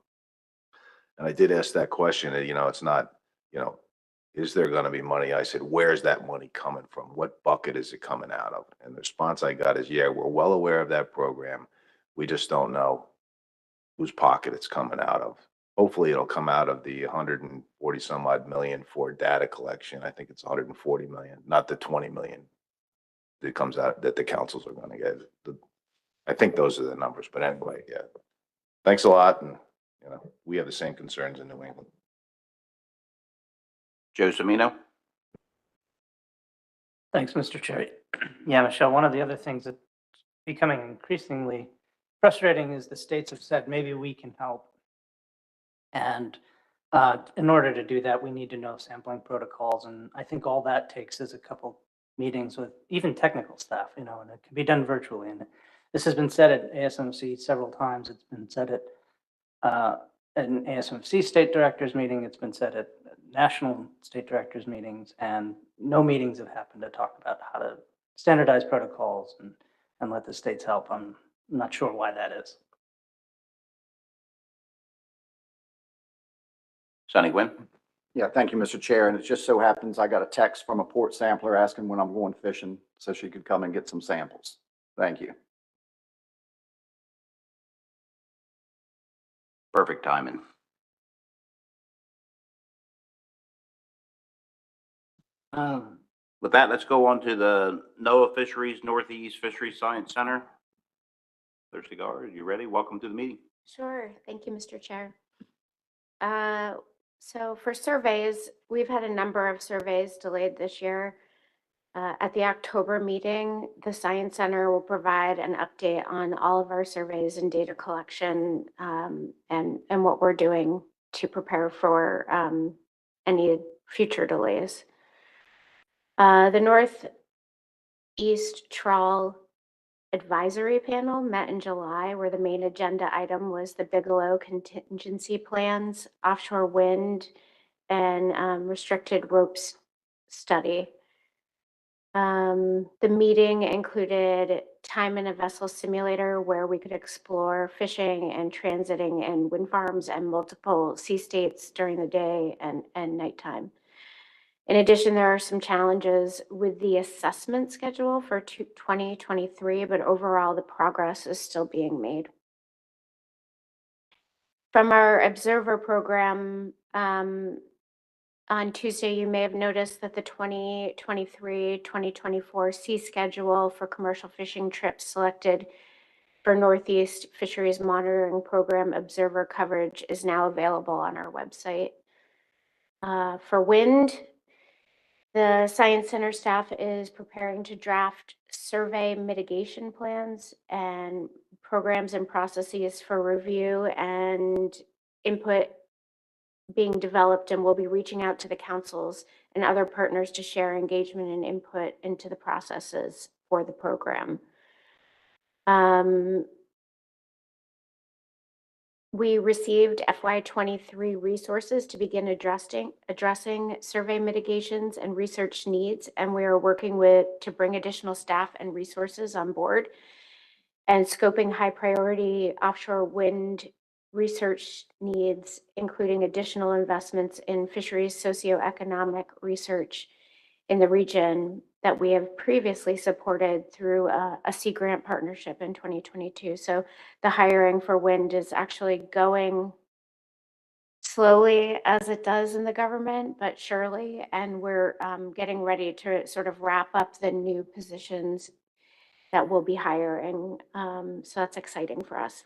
I did ask that question, it's not, is there going to be money? I said, where's that money coming from? What bucket is it coming out of? And the response I got is, yeah, we're well aware of that program. We just don't know whose pocket it's coming out of. Hopefully it'll come out of the 140 some odd million for data collection. I think it's 140 million, not the 20 million that comes out that the councils are going to get. I think those are the numbers, but anyway, yeah. Thanks a lot. And, we have the same concerns in New England. Joe Semino? Thanks, Mr. Chair. Yeah, Michelle, one of the other things that's becoming increasingly frustrating is the states have said, maybe we can help. And in order to do that, we need to know sampling protocols. And I think all that takes is a couple meetings with even technical staff, and it can be done virtually. And this has been said at ASMC several times. It's been said at an ASMC state directors meeting. It's been said at national state directors meetings, and no meetings have happened to talk about how to standardize protocols and let the states help. I'm not sure why that is. Sonny Gwynn? Yeah, thank you, Mr. Chair. And it just so happens I got a text from a port sampler asking when I'm going fishing so she could come and get some samples. Thank you. Perfect timing. With that, let's go on to the NOAA Fisheries Northeast Fisheries Science Center. There's Cigar. Are you ready? Welcome to the meeting. Sure. Thank you, Mr. Chair. So for surveys, we've had a number of surveys delayed this year. At the October meeting, the Science Center will provide an update on all of our surveys and data collection and what we're doing to prepare for any future delays. The Northeast Trawl Advisory Panel met in July, where the main agenda item was the Bigelow contingency plans, offshore wind, and restricted ropes study. The meeting included time in a vessel simulator where we could explore fishing and transiting in wind farms and multiple sea states during the day and nighttime. In addition, there are some challenges with the assessment schedule for 2023, but overall the progress is still being made. From our observer program, on Tuesday, you may have noticed that the 2023-2024 sea schedule for commercial fishing trips selected for Northeast Fisheries Monitoring Program observer coverage is now available on our website. For wind, the Science Center staff is preparing to draft survey mitigation plans and programs and processes for review and input being developed, and we'll be reaching out to the councils and other partners to share engagement and input into the processes for the program. We received FY23 resources to begin addressing survey mitigations and research needs, and we are working to bring additional staff and resources on board and scoping high priority offshore wind research needs, including additional investments in fisheries socioeconomic research in the region that we have previously supported through a Sea Grant partnership in 2022. So the hiring for wind is actually going slowly as it does in the government, but surely. And we're getting ready to sort of wrap up the new positions that we'll be hiring. So that's exciting for us.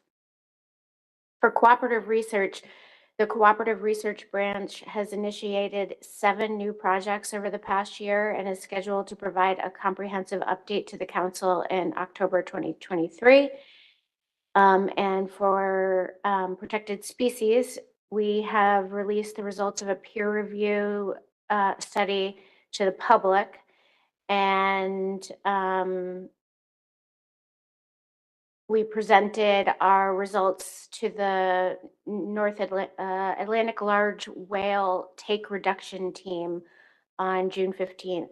For cooperative research, the cooperative research branch has initiated 7 new projects over the past year and is scheduled to provide a comprehensive update to the council in October 2023. And for protected species, we have released the results of a peer review study to the public. And we presented our results to the Atlantic Large Whale Take Reduction Team on June 15th.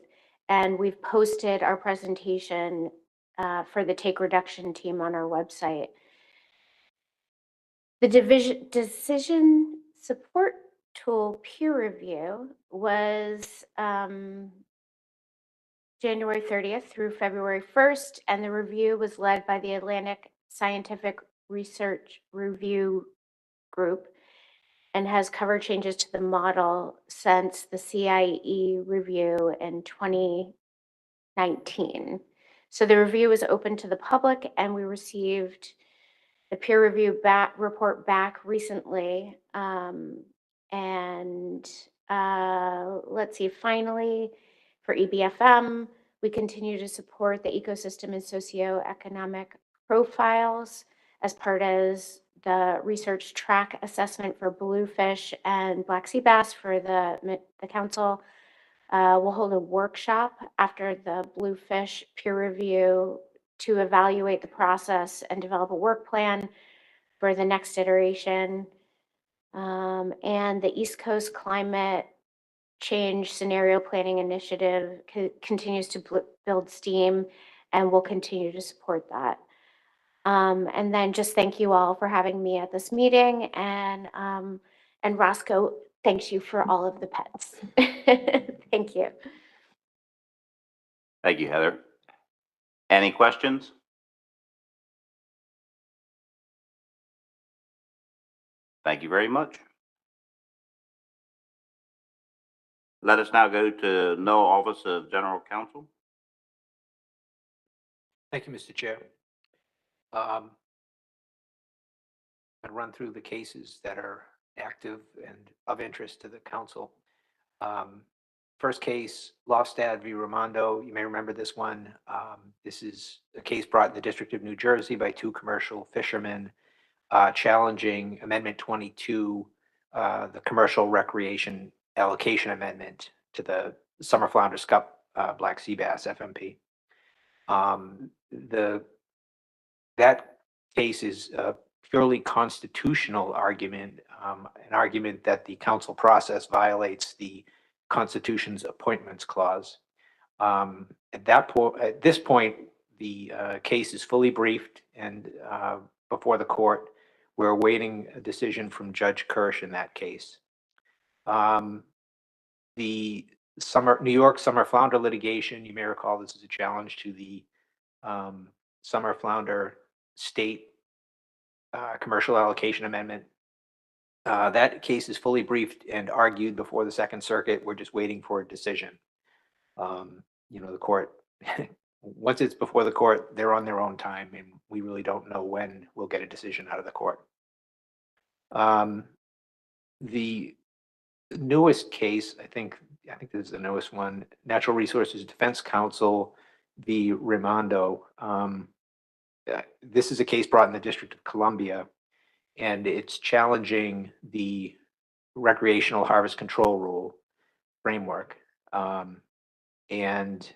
And we've posted our presentation for the Take Reduction Team on our website. The decision support tool peer review was January 30th through February 1st, and the review was led by the Atlantic Scientific Research Review Group and has covered changes to the model since the CIE review in 2019. So the review is open to the public, and we received the peer review report back recently. Let's see, finally, for EBFM, we continue to support the ecosystem and socioeconomic profiles as part of the research track assessment for bluefish and black sea bass for the council. We'll hold a workshop after the bluefish peer review to evaluate the process and develop a work plan for the next iteration. And the East Coast Climate Change Scenario Planning Initiative continues to build steam, and we'll continue to support that. And then just thank you all for having me at this meeting. And Roscoe, thanks you for all of the pets. Thank you. Thank you, Heather. Any questions? Thank you very much. Let us now go to no office of general counsel. Thank you, Mr. Chair. I'll run through the cases that are active and of interest to the council. First case, Lofstad v. Raimondo. You may remember this one. This is a case brought in the District of New Jersey by 2 commercial fishermen challenging Amendment 22, the commercial recreation allocation amendment to the Summer Flounder Scup Black Sea Bass FMP. That case is a purely constitutional argument, an argument that the council process violates the Constitution's Appointments Clause. At this point, the case is fully briefed and before the court. We're awaiting a decision from Judge Kirsch in that case. The New York Summer Flounder litigation, you may recall this is a challenge to the Summer Flounder State Commercial Allocation Amendment. That case is fully briefed and argued before the Second Circuit. We're just waiting for a decision. The court, once it's before the court, they're on their own time, and we really don't know when we'll get a decision out of the court. The newest case, I think this is the newest one, Natural Resources Defense Council v. Raimondo. This is a case brought in the District of Columbia, and it's challenging the recreational harvest control rule framework. And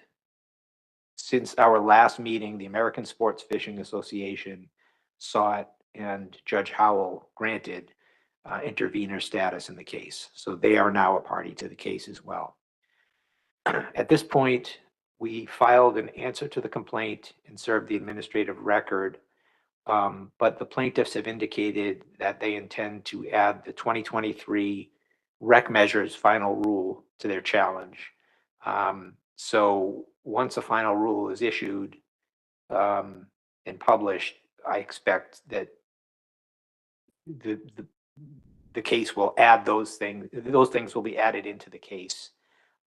since our last meeting, the American Sports Fishing Association sought and Judge Howell granted intervenor status in the case. So they are now a party to the case as well. At this point, we filed an answer to the complaint and served the administrative record. But the plaintiffs have indicated that they intend to add the 2023 rec measures final rule to their challenge. So once a final rule is issued and published, I expect that the case will add those things will be added into the case.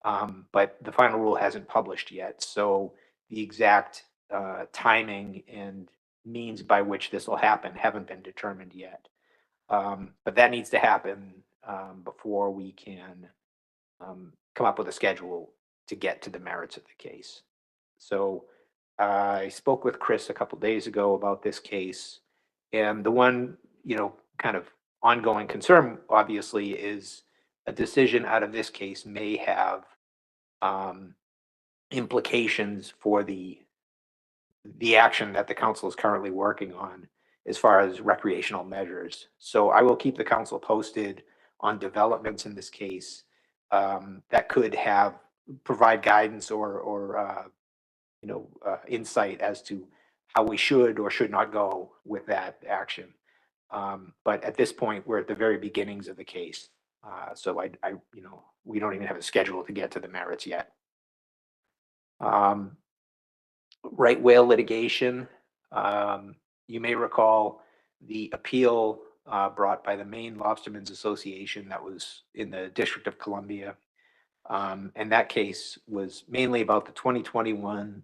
But the final rule hasn't published yet, so the exact timing and means by which this will happen haven't been determined yet. But that needs to happen before we can come up with a schedule to get to the merits of the case. So I spoke with Chris a couple days ago about this case, and the one, kind of ongoing concern, obviously, is a decision out of this case may have implications for the action that the council is currently working on as far as recreational measures. So I will keep the council posted on developments in this case that could provide guidance or insight as to how we should or should not go with that action. But at this point, we're at the very beginnings of the case. So we don't even have a schedule to get to the merits yet. Right whale litigation. You may recall the appeal brought by the Maine Lobstermen's Association that was in the District of Columbia. And that case was mainly about the 2021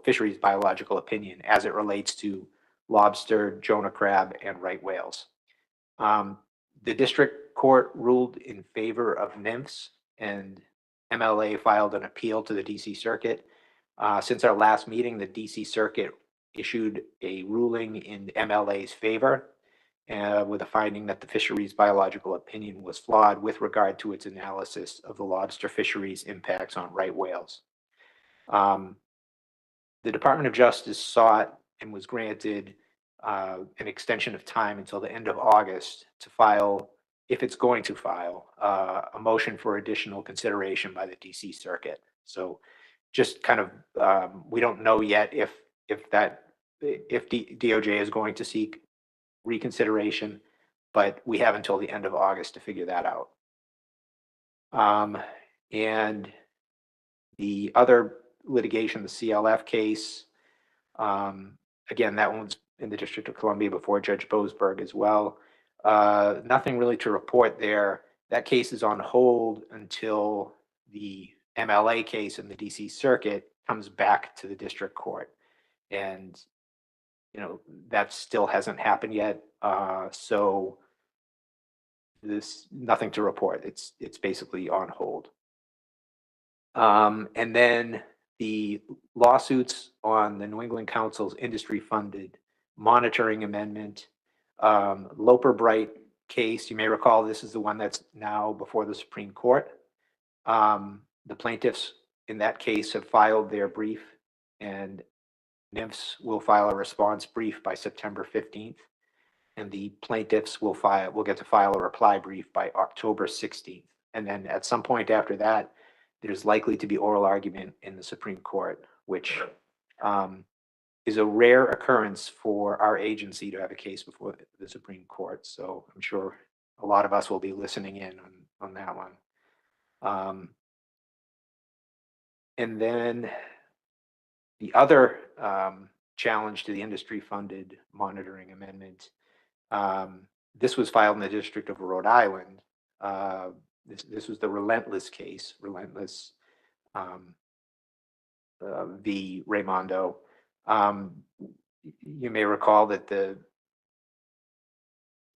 fisheries biological opinion as it relates to lobster, Jonah crab, and right whales. The district court ruled in favor of nymphs, and MLA filed an appeal to the DC Circuit. Since our last meeting, the DC Circuit issued a ruling in MLA's favor with a finding that the fisheries biological opinion was flawed with regard to its analysis of the lobster fisheries impacts on right whales. The Department of Justice sought and was granted an extension of time until the end of August to file, if it's going to file, a motion for additional consideration by the DC Circuit. So just kind of, we don't know yet if DOJ is going to seek reconsideration, but we have until the end of August to figure that out. And the other litigation, the CLF case, again, that one's in the District of Columbia before Judge Boasberg as well. Nothing really to report there. That case is on hold until the MLA case in the DC Circuit comes back to the district court. And, that still hasn't happened yet. So there's nothing to report. It's basically on hold. And then the lawsuits on the New England Council's industry-funded monitoring amendment, Loper Bright case, you may recall this is the one that's now before the Supreme Court. The plaintiffs in that case have filed their brief, and nymphs will file a response brief by September 15th, and the plaintiffs will get to file a reply brief by October 16th. And then at some point after that, there's likely to be oral argument in the Supreme Court, which is a rare occurrence for our agency to have a case before the Supreme Court. So I'm sure a lot of us will be listening in on that one. And then the other challenge to the industry-funded monitoring amendment, this was filed in the District of Rhode Island. This was the Relentless case, Relentless v. Raimondo. You may recall that the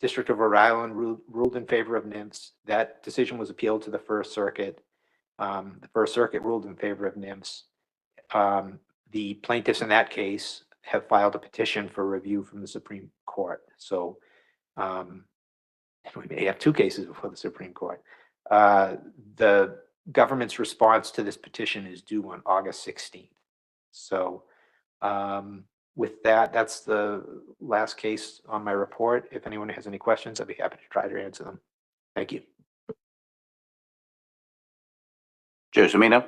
District of Rhode Island ruled in favor of nymphs. That decision was appealed to the First Circuit. The First Circuit ruled in favor of nymphs. The plaintiffs in that case have filed a petition for review from the Supreme Court. So we may have two cases before the Supreme Court. The government's response to this petition is due on August 16th. So with that, that's the last case on my report. If anyone has any questions, I'd be happy to try to answer them. Thank you. Joe Semino.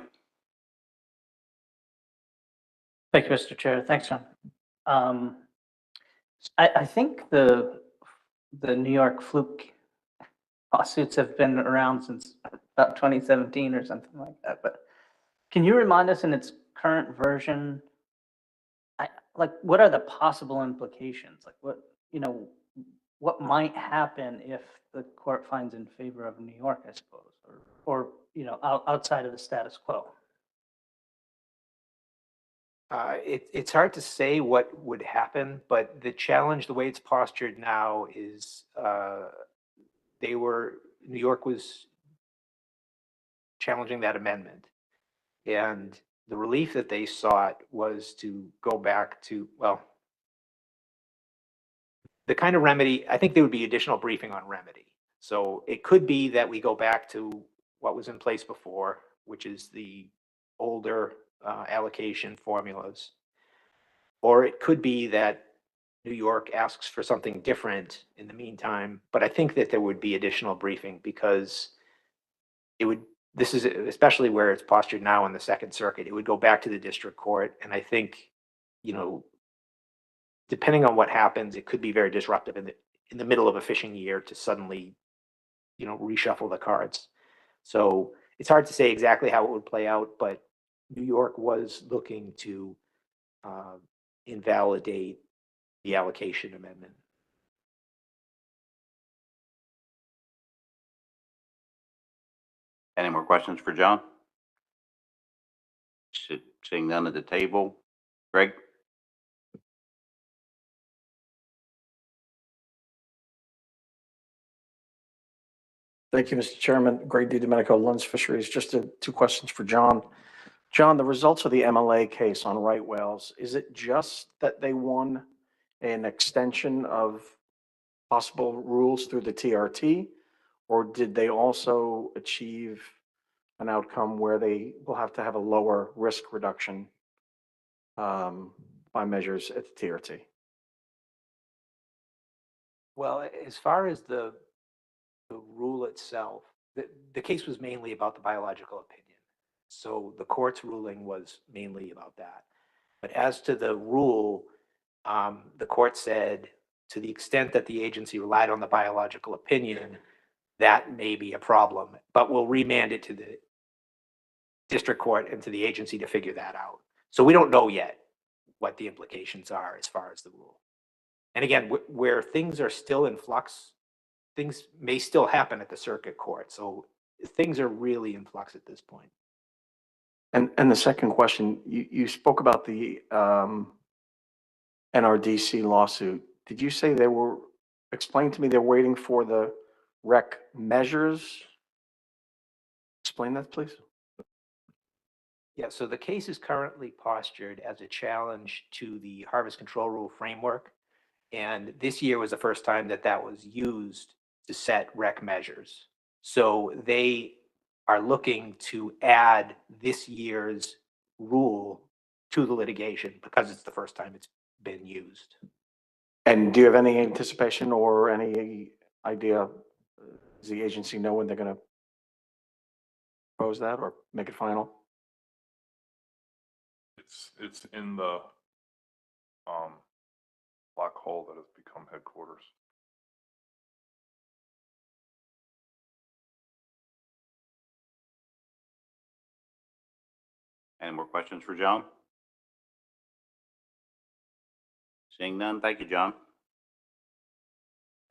Thank you, Mr. Chair. Thanks, John. I think the New York fluke lawsuits have been around since about 2017 or something like that. But can you remind us in its current version, what are the possible implications? Like what, what might happen if the court finds in favor of New York, I suppose, or outside of the status quo. It's hard to say what would happen, but the challenge, the way it's postured now is New York was challenging that amendment. And the relief that they sought was to go back to, well, the kind of remedy, I think there would be additional briefing on remedy. So it could be that we go back to what was in place before, which is the older allocation formulas. Or it could be that New York asks for something different in the meantime. But I think that there would be additional briefing because this is especially where it's postured now in the Second Circuit. It would go back to the district court. And I think, depending on what happens, it could be very disruptive in the middle of a fishing year to suddenly, reshuffle the cards. So it's hard to say exactly how it would play out, but New York was looking to invalidate the allocation amendment. Any more questions for John? Seeing none at the table. Greg? Thank you, Mr. Chairman. Greg DiDomenico, Lens Fisheries. Just two questions for John. John, the results of the MLA case on right whales, is it just that they won an extension of possible rules through the TRT, or did they also achieve an outcome where they will have to have a lower risk reduction by measures at the TRT? Well, as far as the rule itself, the case was mainly about the biological opinion. So the court's ruling was mainly about that. But as to the rule, the court said to the extent that the agency relied on the biological opinion, that may be a problem, but we'll remand it to the district court and to the agency to figure that out. So we don't know yet what the implications are as far as the rule. And again, where things are still in flux, things may still happen at the circuit court. So things are really in flux at this point. And the second question, you spoke about the NRDC lawsuit. Did you say explain to me they're waiting for the rec measures? Explain that, please. Yeah, so the case is currently postured as a challenge to the harvest control rule framework. And this year was the first time that was used to set rec measures. So they are looking to add this year's rule to the litigation because it's the first time it's been used. And do you have any anticipation or any idea, does the agency know when they're going to propose that or make it final? It's in the black hole that has become headquarters. Any more questions for John? Seeing none, thank you, John.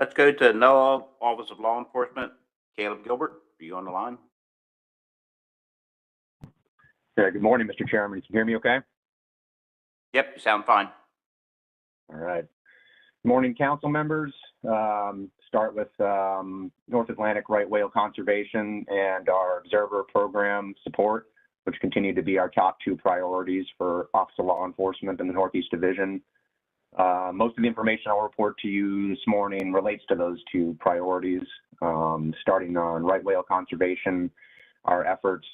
Let's go to NOAA Office of Law Enforcement. Caleb Gilbert, are you on the line? Good morning, Mr. Chairman. Can you hear me okay? Yep, you sound fine. All right. Morning, council members. Start with North Atlantic right whale conservation and our observer program support, which continue to be our top two priorities for Office of Law Enforcement in the Northeast Division. Most of the information I'll report to you this morning relates to those two priorities. Starting on right whale conservation, our efforts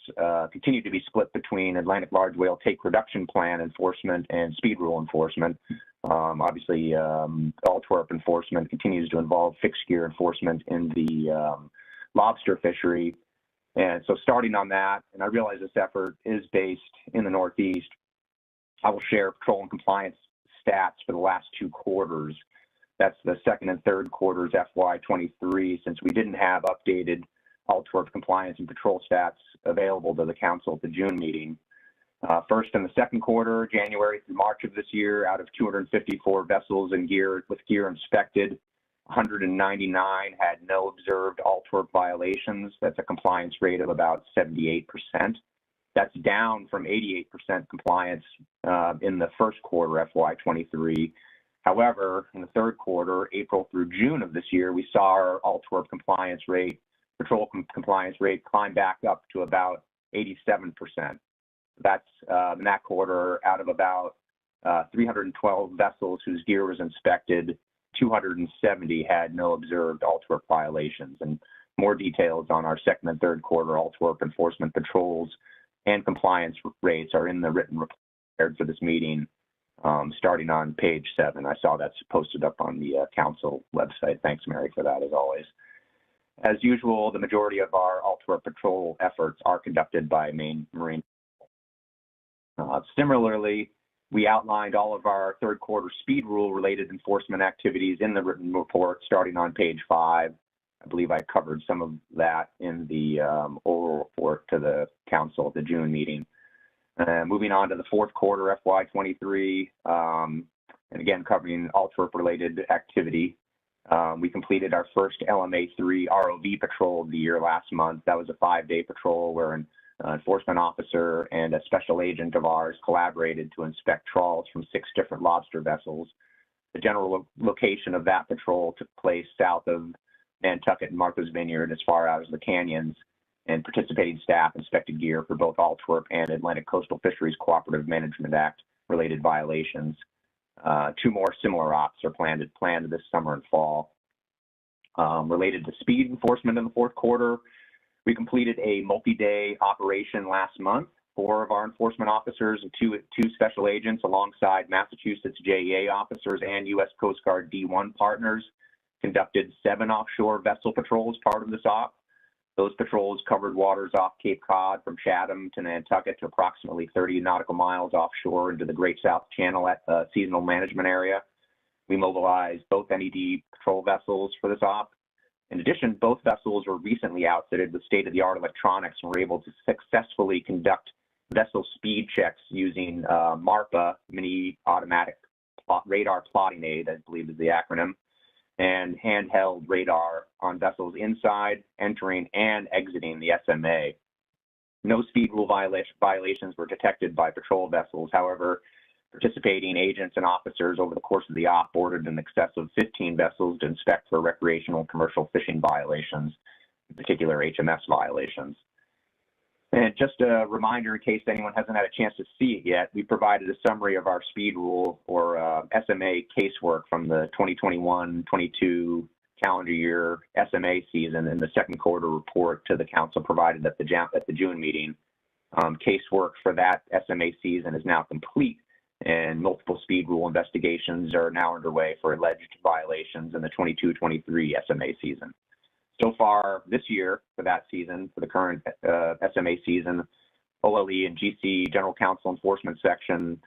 continue to be split between Atlantic large whale take reduction plan enforcement and speed rule enforcement. Obviously, Altwerp enforcement continues to involve fixed gear enforcement in the lobster fishery. And so starting on that, and I realize this effort is based in the Northeast, I will share patrol and compliance stats for the last 2 quarters. That's the second and third quarters FY23, since we didn't have updated Altwerp compliance and patrol stats available to the council at the June meeting. First, in the second quarter, January through March of this year, out of 254 vessels and gear inspected, 199 had no observed Altwerp violations. That's a compliance rate of about 78%. That's down from 88% compliance in the first quarter FY23. However, in the third quarter, April through June of this year, we saw our Altwerp compliance rate, compliance rate climb back up to about 87%. That's in that quarter, out of about 312 vessels whose gear was inspected, 270 had no observed Altwerp violations. And more details on our second and third quarter Altwerp enforcement patrols and compliance rates are in the written report prepared for this meeting, starting on page 7. I saw that's posted up on the council website. Thanks, Mary, for that, as always. As usual, the majority of our Altwerp patrol efforts are conducted by Maine Marine. Similarly, we outlined all of our third quarter speed rule related enforcement activities in the written report, starting on page 5. I believe I covered some of that in the oral report to the council at the June meeting. Moving on to the fourth quarter FY23, and again covering Altwerp related activity. We completed our first LMA3 ROV patrol of the year last month. That was a 5-day patrol where an enforcement officer and a special agent of ours collaborated to inspect trawls from 6 different lobster vessels. The general location of that patrol took place south of Nantucket and Martha's Vineyard as far as the canyons, and participating staff inspected gear for both Altwerp and Atlantic Coastal Fisheries Cooperative Management Act related violations. 2 more similar ops are planned this summer and fall. Related to speed enforcement in the fourth quarter, we completed a multi-day operation last month. 4 of our enforcement officers and two special agents alongside Massachusetts JEA officers and U.S. Coast Guard D1 partners conducted 7 offshore vessel patrols part of this op. Those patrols covered waters off Cape Cod from Chatham to Nantucket to approximately 30 nautical miles offshore into the Great South Channel at the seasonal management area. We mobilized both NED patrol vessels for this op. In addition, both vessels were recently outfitted with state-of-the-art electronics and were able to successfully conduct vessel speed checks using MARPA, Mini Automatic Radar Plotting Aid, I believe is the acronym, and handheld radar on vessels inside, entering, and exiting the SMA. No speed rule violations were detected by patrol vessels. However, participating agents and officers over the course of the op boarded in excess of 15 vessels to inspect for recreational and commercial fishing violations, in particular HMS violations. And just a reminder, in case anyone hasn't had a chance to see it yet, we provided a summary of our speed rule or SMA casework from the 2021-22 calendar year SMA season in the second quarter report to the council provided at the June meeting. Casework for that SMA season is now complete, and multiple speed rule investigations are now underway for alleged violations in the 22-23 SMA season. So far this year for that season, for the current SMA season, OLE and GC General Counsel Enforcement Section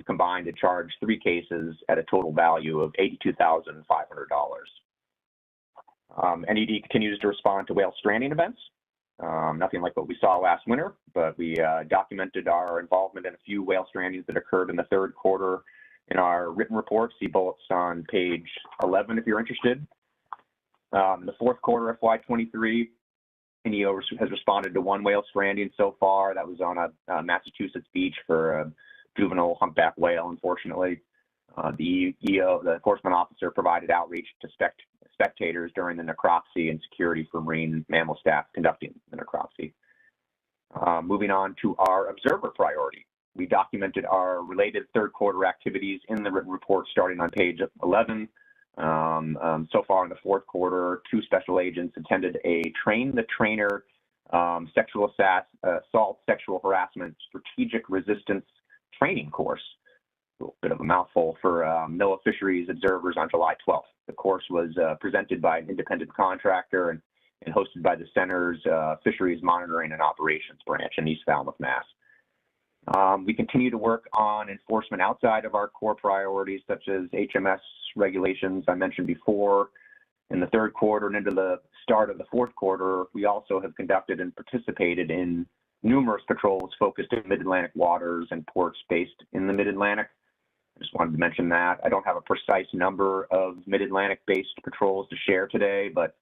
combined to charge 3 cases at a total value of $82,500. NED continues to respond to whale stranding events. Nothing like what we saw last winter, but we documented our involvement in a few whale strandings that occurred in the third quarter in our written report. See bullets on page 11 if you're interested. In the fourth quarter of FY23, NEO has responded to 1 whale stranding so far. That was on a Massachusetts beach for a juvenile humpback whale, unfortunately. The enforcement officer provided outreach to spectators during the necropsy and security for marine mammal staff conducting the necropsy. Moving on to our observer priority. We documented our related third quarter activities in the written report starting on page 11. So far in the fourth quarter, 2 special agents attended a Train the Trainer sexual assault, sexual harassment, strategic resistance training course. A little bit of a mouthful for NOAA Fisheries observers on July 12th. The course was presented by an independent contractor and hosted by the Center's Fisheries Monitoring and Operations Branch in East Falmouth, Mass. We continue to work on enforcement outside of our core priorities, such as HMS regulations I mentioned before. In the third quarter and into the start of the fourth quarter, we also have conducted and participated in numerous patrols focused in mid-Atlantic waters and ports based in the mid-Atlantic. I just wanted to mention that. I don't have a precise number of Mid-Atlantic based patrols to share today, but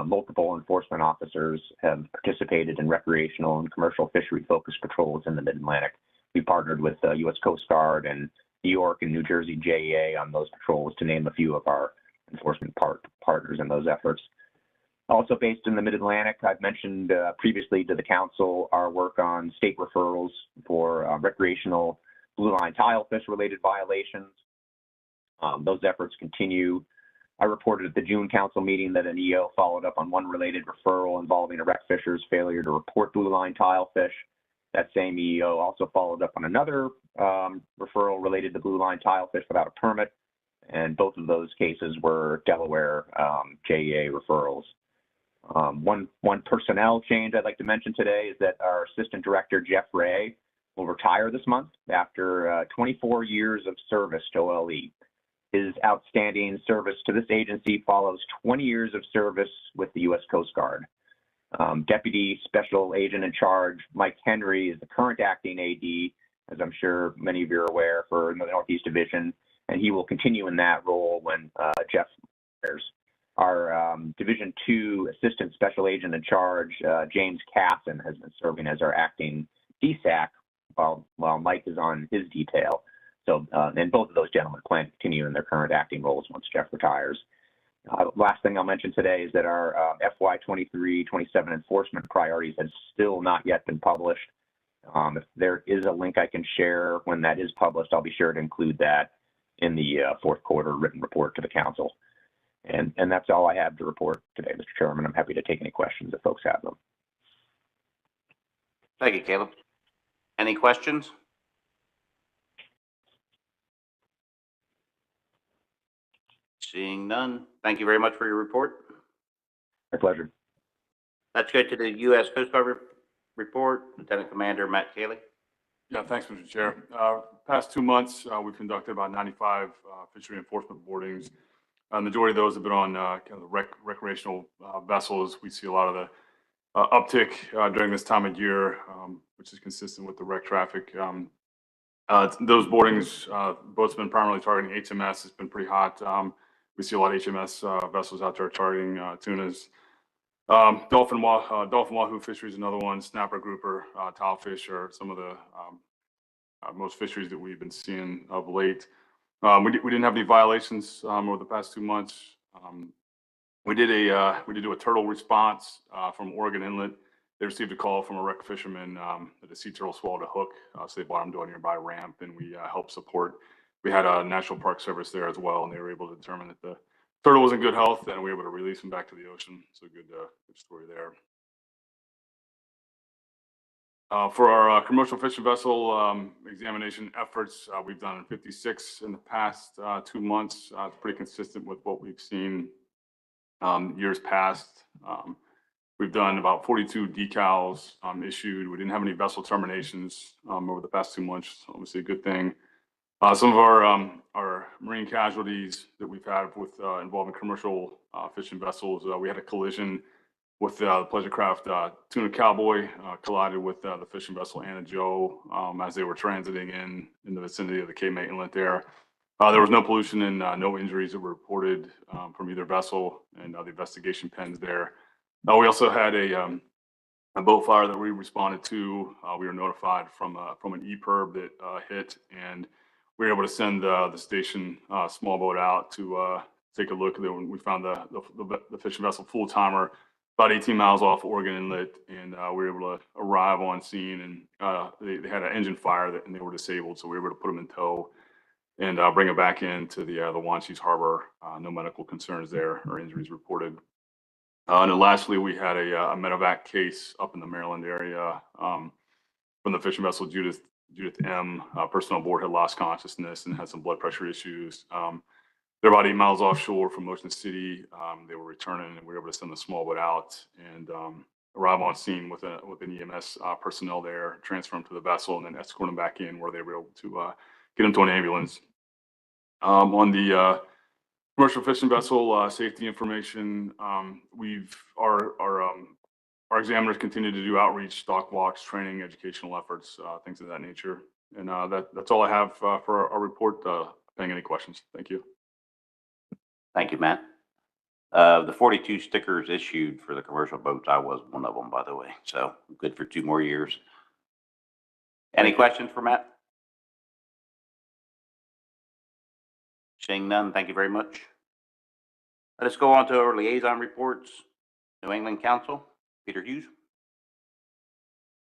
multiple enforcement officers have participated in recreational and commercial fishery focused patrols in the Mid-Atlantic. We partnered with the U.S. Coast Guard and New York and New Jersey JEA on those patrols, to name a few of our enforcement partners in those efforts. Also based in the Mid-Atlantic, I've mentioned previously to the council our work on state referrals for recreational blue line tilefish related violations. Those efforts continue. I reported at the June council meeting that an EO followed up on one related referral involving a rec fisher's failure to report blue line tilefish. That same EO also followed up on another referral related to blue line tilefish without a permit, and both of those cases were Delaware JEA referrals. One personnel change I'd like to mention today is that our Assistant Director, Jeff Ray, will retire this month after 24 years of service to OLE. His outstanding service to this agency follows 20 years of service with the U.S. Coast Guard. Deputy Special Agent in Charge Mike Henry is the current acting AD, as I'm sure many of you are aware, for the Northeast Division, and he will continue in that role when Jeff retires. Our Division II Assistant Special Agent in Charge, James Casson, has been serving as our acting DSAC while Mike is on his detail. So, and both of those gentlemen plan to continue in their current acting roles once Jeff retires. Last thing I'll mention today is that our FY 23-27 enforcement priorities have still not yet been published. If there is a link I can share when that is published, I'll be sure to include that in the fourth quarter written report to the council. And that's all I have to report today, Mr. Chairman. I'm happy to take any questions if folks have them. Thank you, Caleb. Any questions? Seeing none. Thank you very much for your report. My pleasure. Let's go to the U.S. Coast Guard report. Lieutenant Commander Matt Cayley. Yeah, thanks, Mr. Chair. Past 2 months, we've conducted about 95 fishery enforcement boardings. The majority of those have been on kind of the recreational vessels. We see a lot of the uptick during this time of year, which is consistent with the rec traffic. Those boardings, boats have been primarily targeting HMS. It's been pretty hot. We see a lot of HMS vessels out there targeting tunas. Dolphin wahoo fisheries, another one. Snapper, grouper, tilefish are some of the most fisheries that we've been seeing of late. We didn't have any violations over the past 2 months. We did do a turtle response from Oregon Inlet. They received a call from a wreck fisherman that a sea turtle swallowed a hook, so they brought him to a nearby ramp, and we helped support. We had a National Park Service there as well, and they were able to determine that the turtle was in good health, and we were able to release him back to the ocean. So good story there. For our commercial fishing vessel examination efforts, we've done 56 in the past 2 months. It's pretty consistent with what we've seen years past. We've done about 42 decals issued. We didn't have any vessel terminations over the past 2 months. Obviously a good thing. Some of our marine casualties that we've had with involving commercial fishing vessels, we had a collision with the pleasure craft Tuna Cowboy, collided with the fishing vessel Anna Joe as they were transiting in the vicinity of the Cape May Inlet there. There was no pollution and no injuries that were reported from either vessel, and the investigation pens there. We also had a boat fire that we responded to. We were notified from an EPIRB that hit, and we were able to send the station small boat out to take a look at it. When we found the fishing vessel full timer about 18 miles off Oregon Inlet, and we were able to arrive on scene, and they had an engine fire and they were disabled, so we were able to put them in tow and bring it back into the Wanchese Harbor. No medical concerns there or injuries reported. And then lastly, we had a medevac case up in the Maryland area from the fishing vessel Judith M. Person on board had lost consciousness and had some blood pressure issues. They're about 8 miles offshore from Ocean City. They were returning, and we were able to send the small boat out and arrive on scene with an EMS personnel there, transfer them to the vessel, and then escort them back in where they were able to get them to an ambulance. On the commercial fishing vessel safety information, our examiners continue to do outreach, stock walks, training, educational efforts, things of that nature. And that's all I have for our report. Paying any questions. Thank you. Thank you, Matt. The 42 stickers issued for the commercial boats, I was one of them, by the way. So good for 2 more years. Any questions for Matt? Seeing none, thank you very much. Let us go on to our liaison reports. New England Council, Peter Hughes.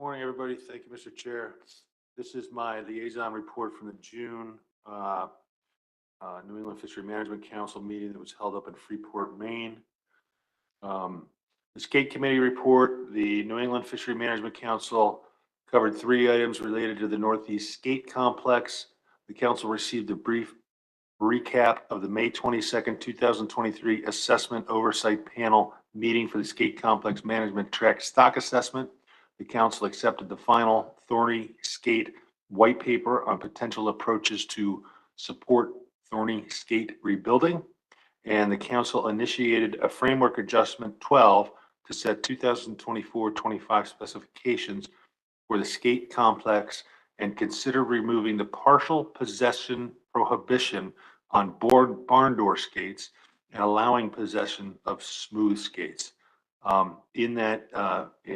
Morning, everybody. Thank you, Mr. Chair. This is my liaison report from the June New England Fishery Management Council meeting that was held up in Freeport, Maine. The Skate Committee report, the New England Fishery Management Council covered 3 items related to the Northeast Skate Complex. The council received a brief recap of the May 22nd, 2023 Assessment Oversight Panel meeting for the Skate Complex Management Track Stock Assessment. The council accepted the final Thorny Skate white paper on potential approaches to support Thorny Skate rebuilding. And the council initiated a framework adjustment 12 to set 2024-25 specifications for the skate complex and consider removing the partial possession prohibition on barn door skates and allowing possession of smooth skates. In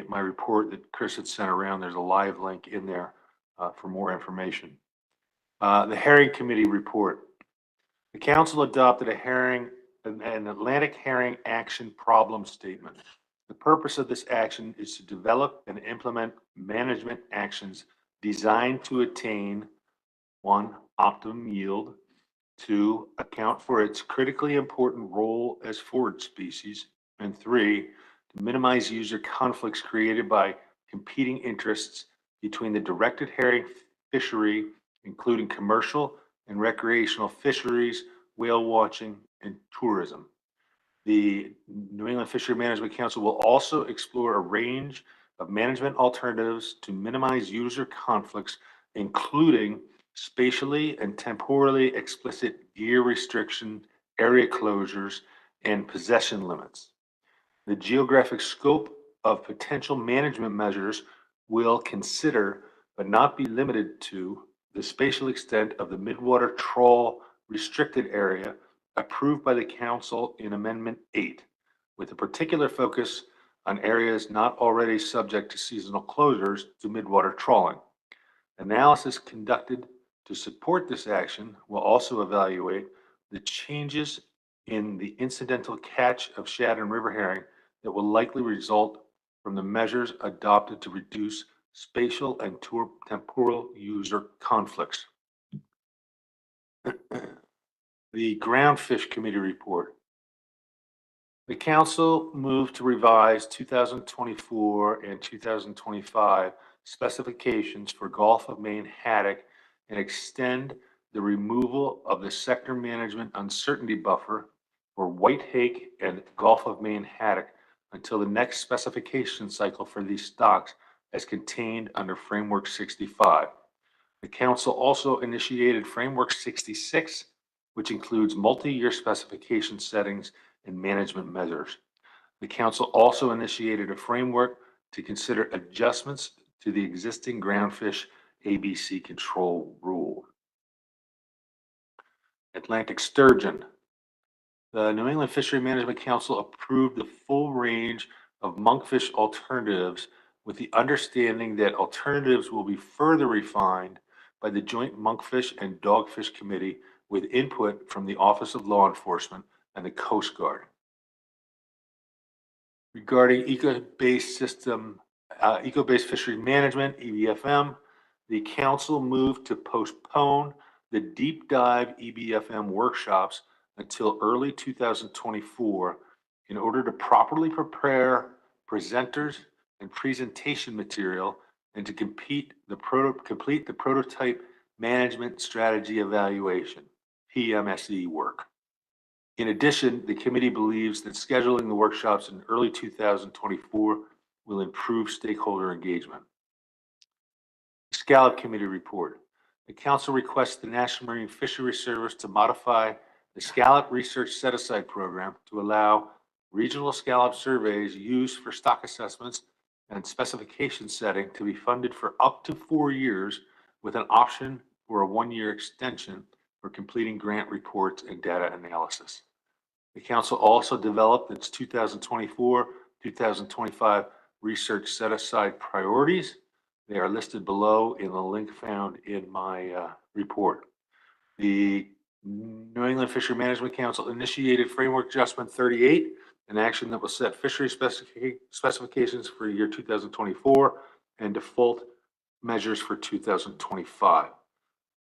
my report that Chris had sent around, there's a live link in there for more information. The Herring Committee report. The council adopted an Atlantic herring action problem statement. The purpose of this action is to develop and implement management actions designed to attain 1, optimum yield, 2, account for its critically important role as forage species, and 3, to minimize user conflicts created by competing interests between the directed herring fishery, including commercial and recreational fisheries, whale watching, and tourism. The New England Fishery Management Council will also explore a range of management alternatives to minimize user conflicts, including spatially and temporally explicit gear restriction, area closures, and possession limits. The geographic scope of potential management measures will consider, but not be limited to, the spatial extent of the midwater trawl restricted area approved by the council in Amendment 8, with a particular focus on areas not already subject to seasonal closures to midwater trawling. Analysis conducted to support this action will also evaluate the changes in the incidental catch of shad and river herring that will likely result from the measures adopted to reduce spatial and temporal user conflicts. The Groundfish Committee report. The council moved to revise 2024 and 2025 specifications for Gulf of Maine haddock and extend the removal of the sector management uncertainty buffer for white hake and Gulf of Maine haddock until the next specification cycle for these stocks as contained under Framework 65. The council also initiated Framework 66, which includes multi-year specification settings and management measures. The council also initiated a framework to consider adjustments to the existing groundfish ABC control rule. Atlantic sturgeon. The New England Fishery Management Council approved the full range of monkfish alternatives with the understanding that alternatives will be further refined by the Joint Monkfish and Dogfish Committee with input from the Office of Law Enforcement and the Coast Guard. Regarding eco-based fishery management, EBFM, the council moved to postpone the deep dive EBFM workshops until early 2024 in order to properly prepare presenters and presentation material and to complete the prototype management strategy evaluation, PMSE work. In addition, the committee believes that scheduling the workshops in early 2024 will improve stakeholder engagement. Scallop Committee report. The council requests the National Marine Fisheries Service to modify the Scallop Research Set-Aside Program to allow regional scallop surveys used for stock assessments and specification setting to be funded for up to 4 years with an option for a one-year extension for completing grant reports and data analysis. The council also developed its 2024-2025 research set-aside priorities. They are listed below in the link found in my report. The New England Fishery Management Council initiated Framework Adjustment 38, an action that will set fishery specifications for year 2024 and default measures for 2025.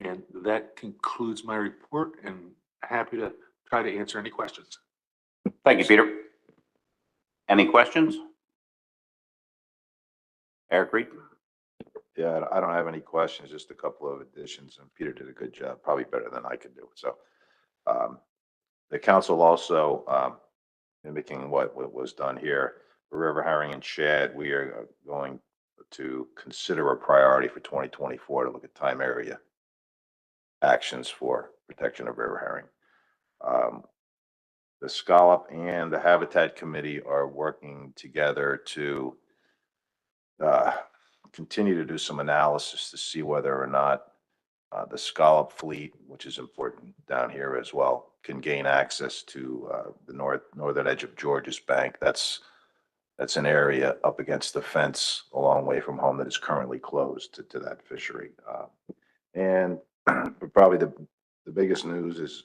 And that concludes my report, and happy to try to answer any questions. Thank you, Peter. Any questions? Eric Reed? Yeah, I don't have any questions, just a couple of additions, and Peter did a good job, probably better than I could do. So the council also, mimicking what was done here, for river herring and shad, we are going to consider a priority for 2024 to look at time area actions for protection of river herring. The Scallop and the Habitat Committee are working together to continue to do some analysis to see whether or not the Scallop fleet, which is important down here as well, can gain access to the northern edge of Georges Bank. That's an area up against the fence a long way from home that is currently closed to that fishery. And probably the biggest news is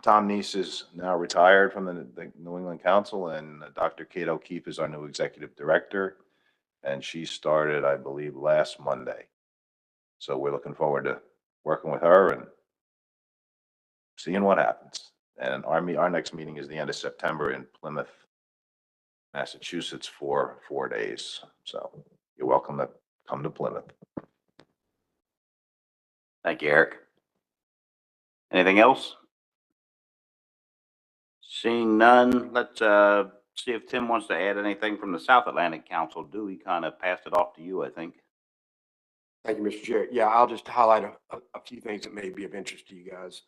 Tom Neese is now retired from the New England Council, and Dr. Kate O'Keefe is our new executive director. And she started, I believe, last Monday. So we're looking forward to working with her and seeing what happens. And our next meeting is the end of September in Plymouth, Massachusetts, for 4 days. So you're welcome to come to Plymouth. Thank you, Eric. Anything else? Seeing none, let's see if Tim wants to add anything from the South Atlantic Council. Dewey kind of passed it off to you, I think. Thank you, Mr. Chair. Yeah, I'll just highlight a few things that may be of interest to you guys.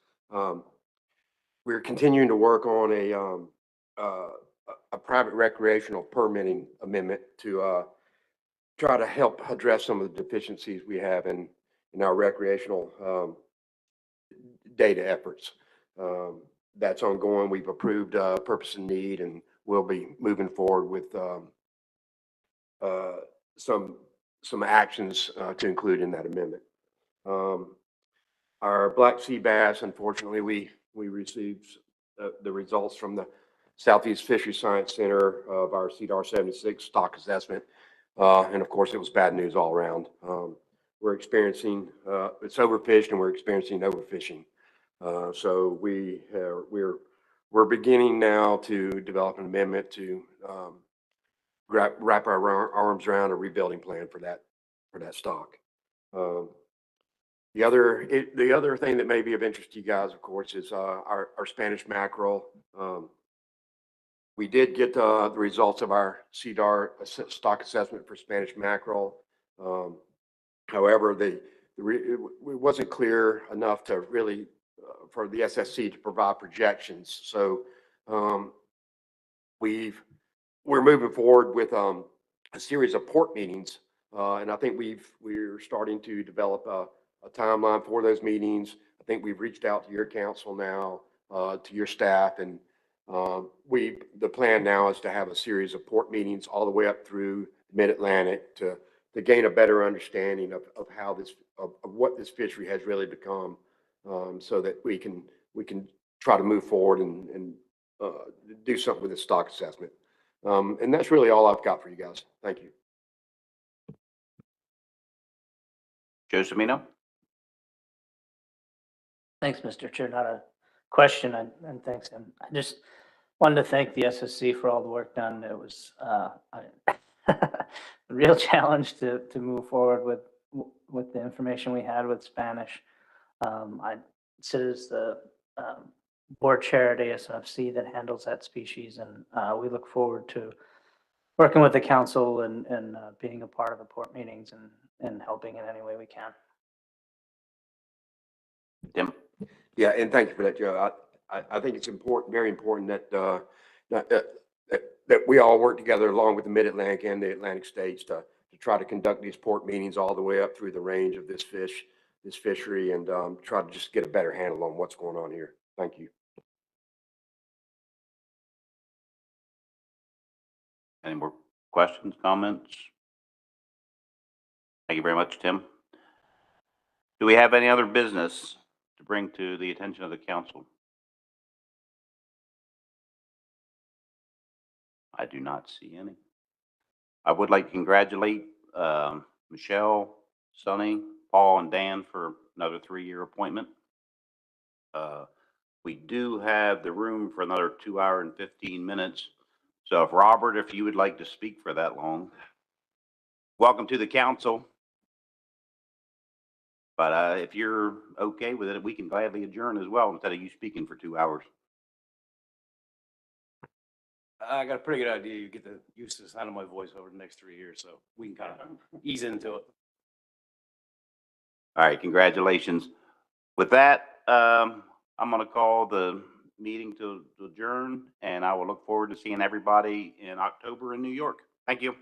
We're continuing to work on a private recreational permitting amendment to try to help address some of the deficiencies we have in our recreational data efforts. That's ongoing. We've approved purpose and need, and we'll be moving forward with some actions to include in that amendment. Our black sea bass, unfortunately, we received the results from the Southeast Fishery Science Center of our CDR 76 stock assessment. And of course, it was bad news all around. We're experiencing, it's overfished, and we're experiencing overfishing. So we're beginning now to develop an amendment to wrap our arms around a rebuilding plan for that stock. The other thing that may be of interest to you guys, of course, is our Spanish mackerel. We did get the results of our CDR stock assessment for Spanish mackerel. However, it wasn't clear enough to really for the SSC to provide projections. So we're moving forward with a series of port meetings, and I think we're starting to develop a timeline for those meetings. I think we've reached out to your council now, to your staff, and the plan now is to have a series of port meetings all the way up through Mid-Atlantic to gain a better understanding of what this fishery has really become, so that we can try to move forward and do something with the stock assessment. And that's really all I've got for you guys. Thank you. Joe Semino? Thanks, Mr. Chair. Not a question, and thanks. And I just wanted to thank the SSC for all the work done. It was a real challenge to move forward with the information we had with Spanish. I sit as the board chair at ASFC that handles that species, and we look forward to working with the council and being a part of the port meetings and helping in any way we can. Tim? Yeah, and thank you for that, Joe. I think it's important, very important that we all work together along with the Mid-Atlantic and the Atlantic states to try to conduct these port meetings all the way up through the range of this fishery, and try to just get a better handle on what's going on here. Thank you. Any more questions, comments? Thank you very much, Tim. Do we have any other business to bring to the attention of the council? I do not see any. I would like to congratulate Michelle, Sonny, Paul, and Dan for another 3-year appointment. We do have the room for another 2 hour and 15 minutes. So if Robert, if you would like to speak for that long, welcome to the council. But if you're okay with it, we can gladly adjourn as well instead of you speaking for 2 hours. I got a pretty good idea. You get the use of the sound of my voice over the next 3 years, so we can kind of ease into it. All right, congratulations. With that, I'm going to call the meeting to adjourn, and I will look forward to seeing everybody in October in New York. Thank you.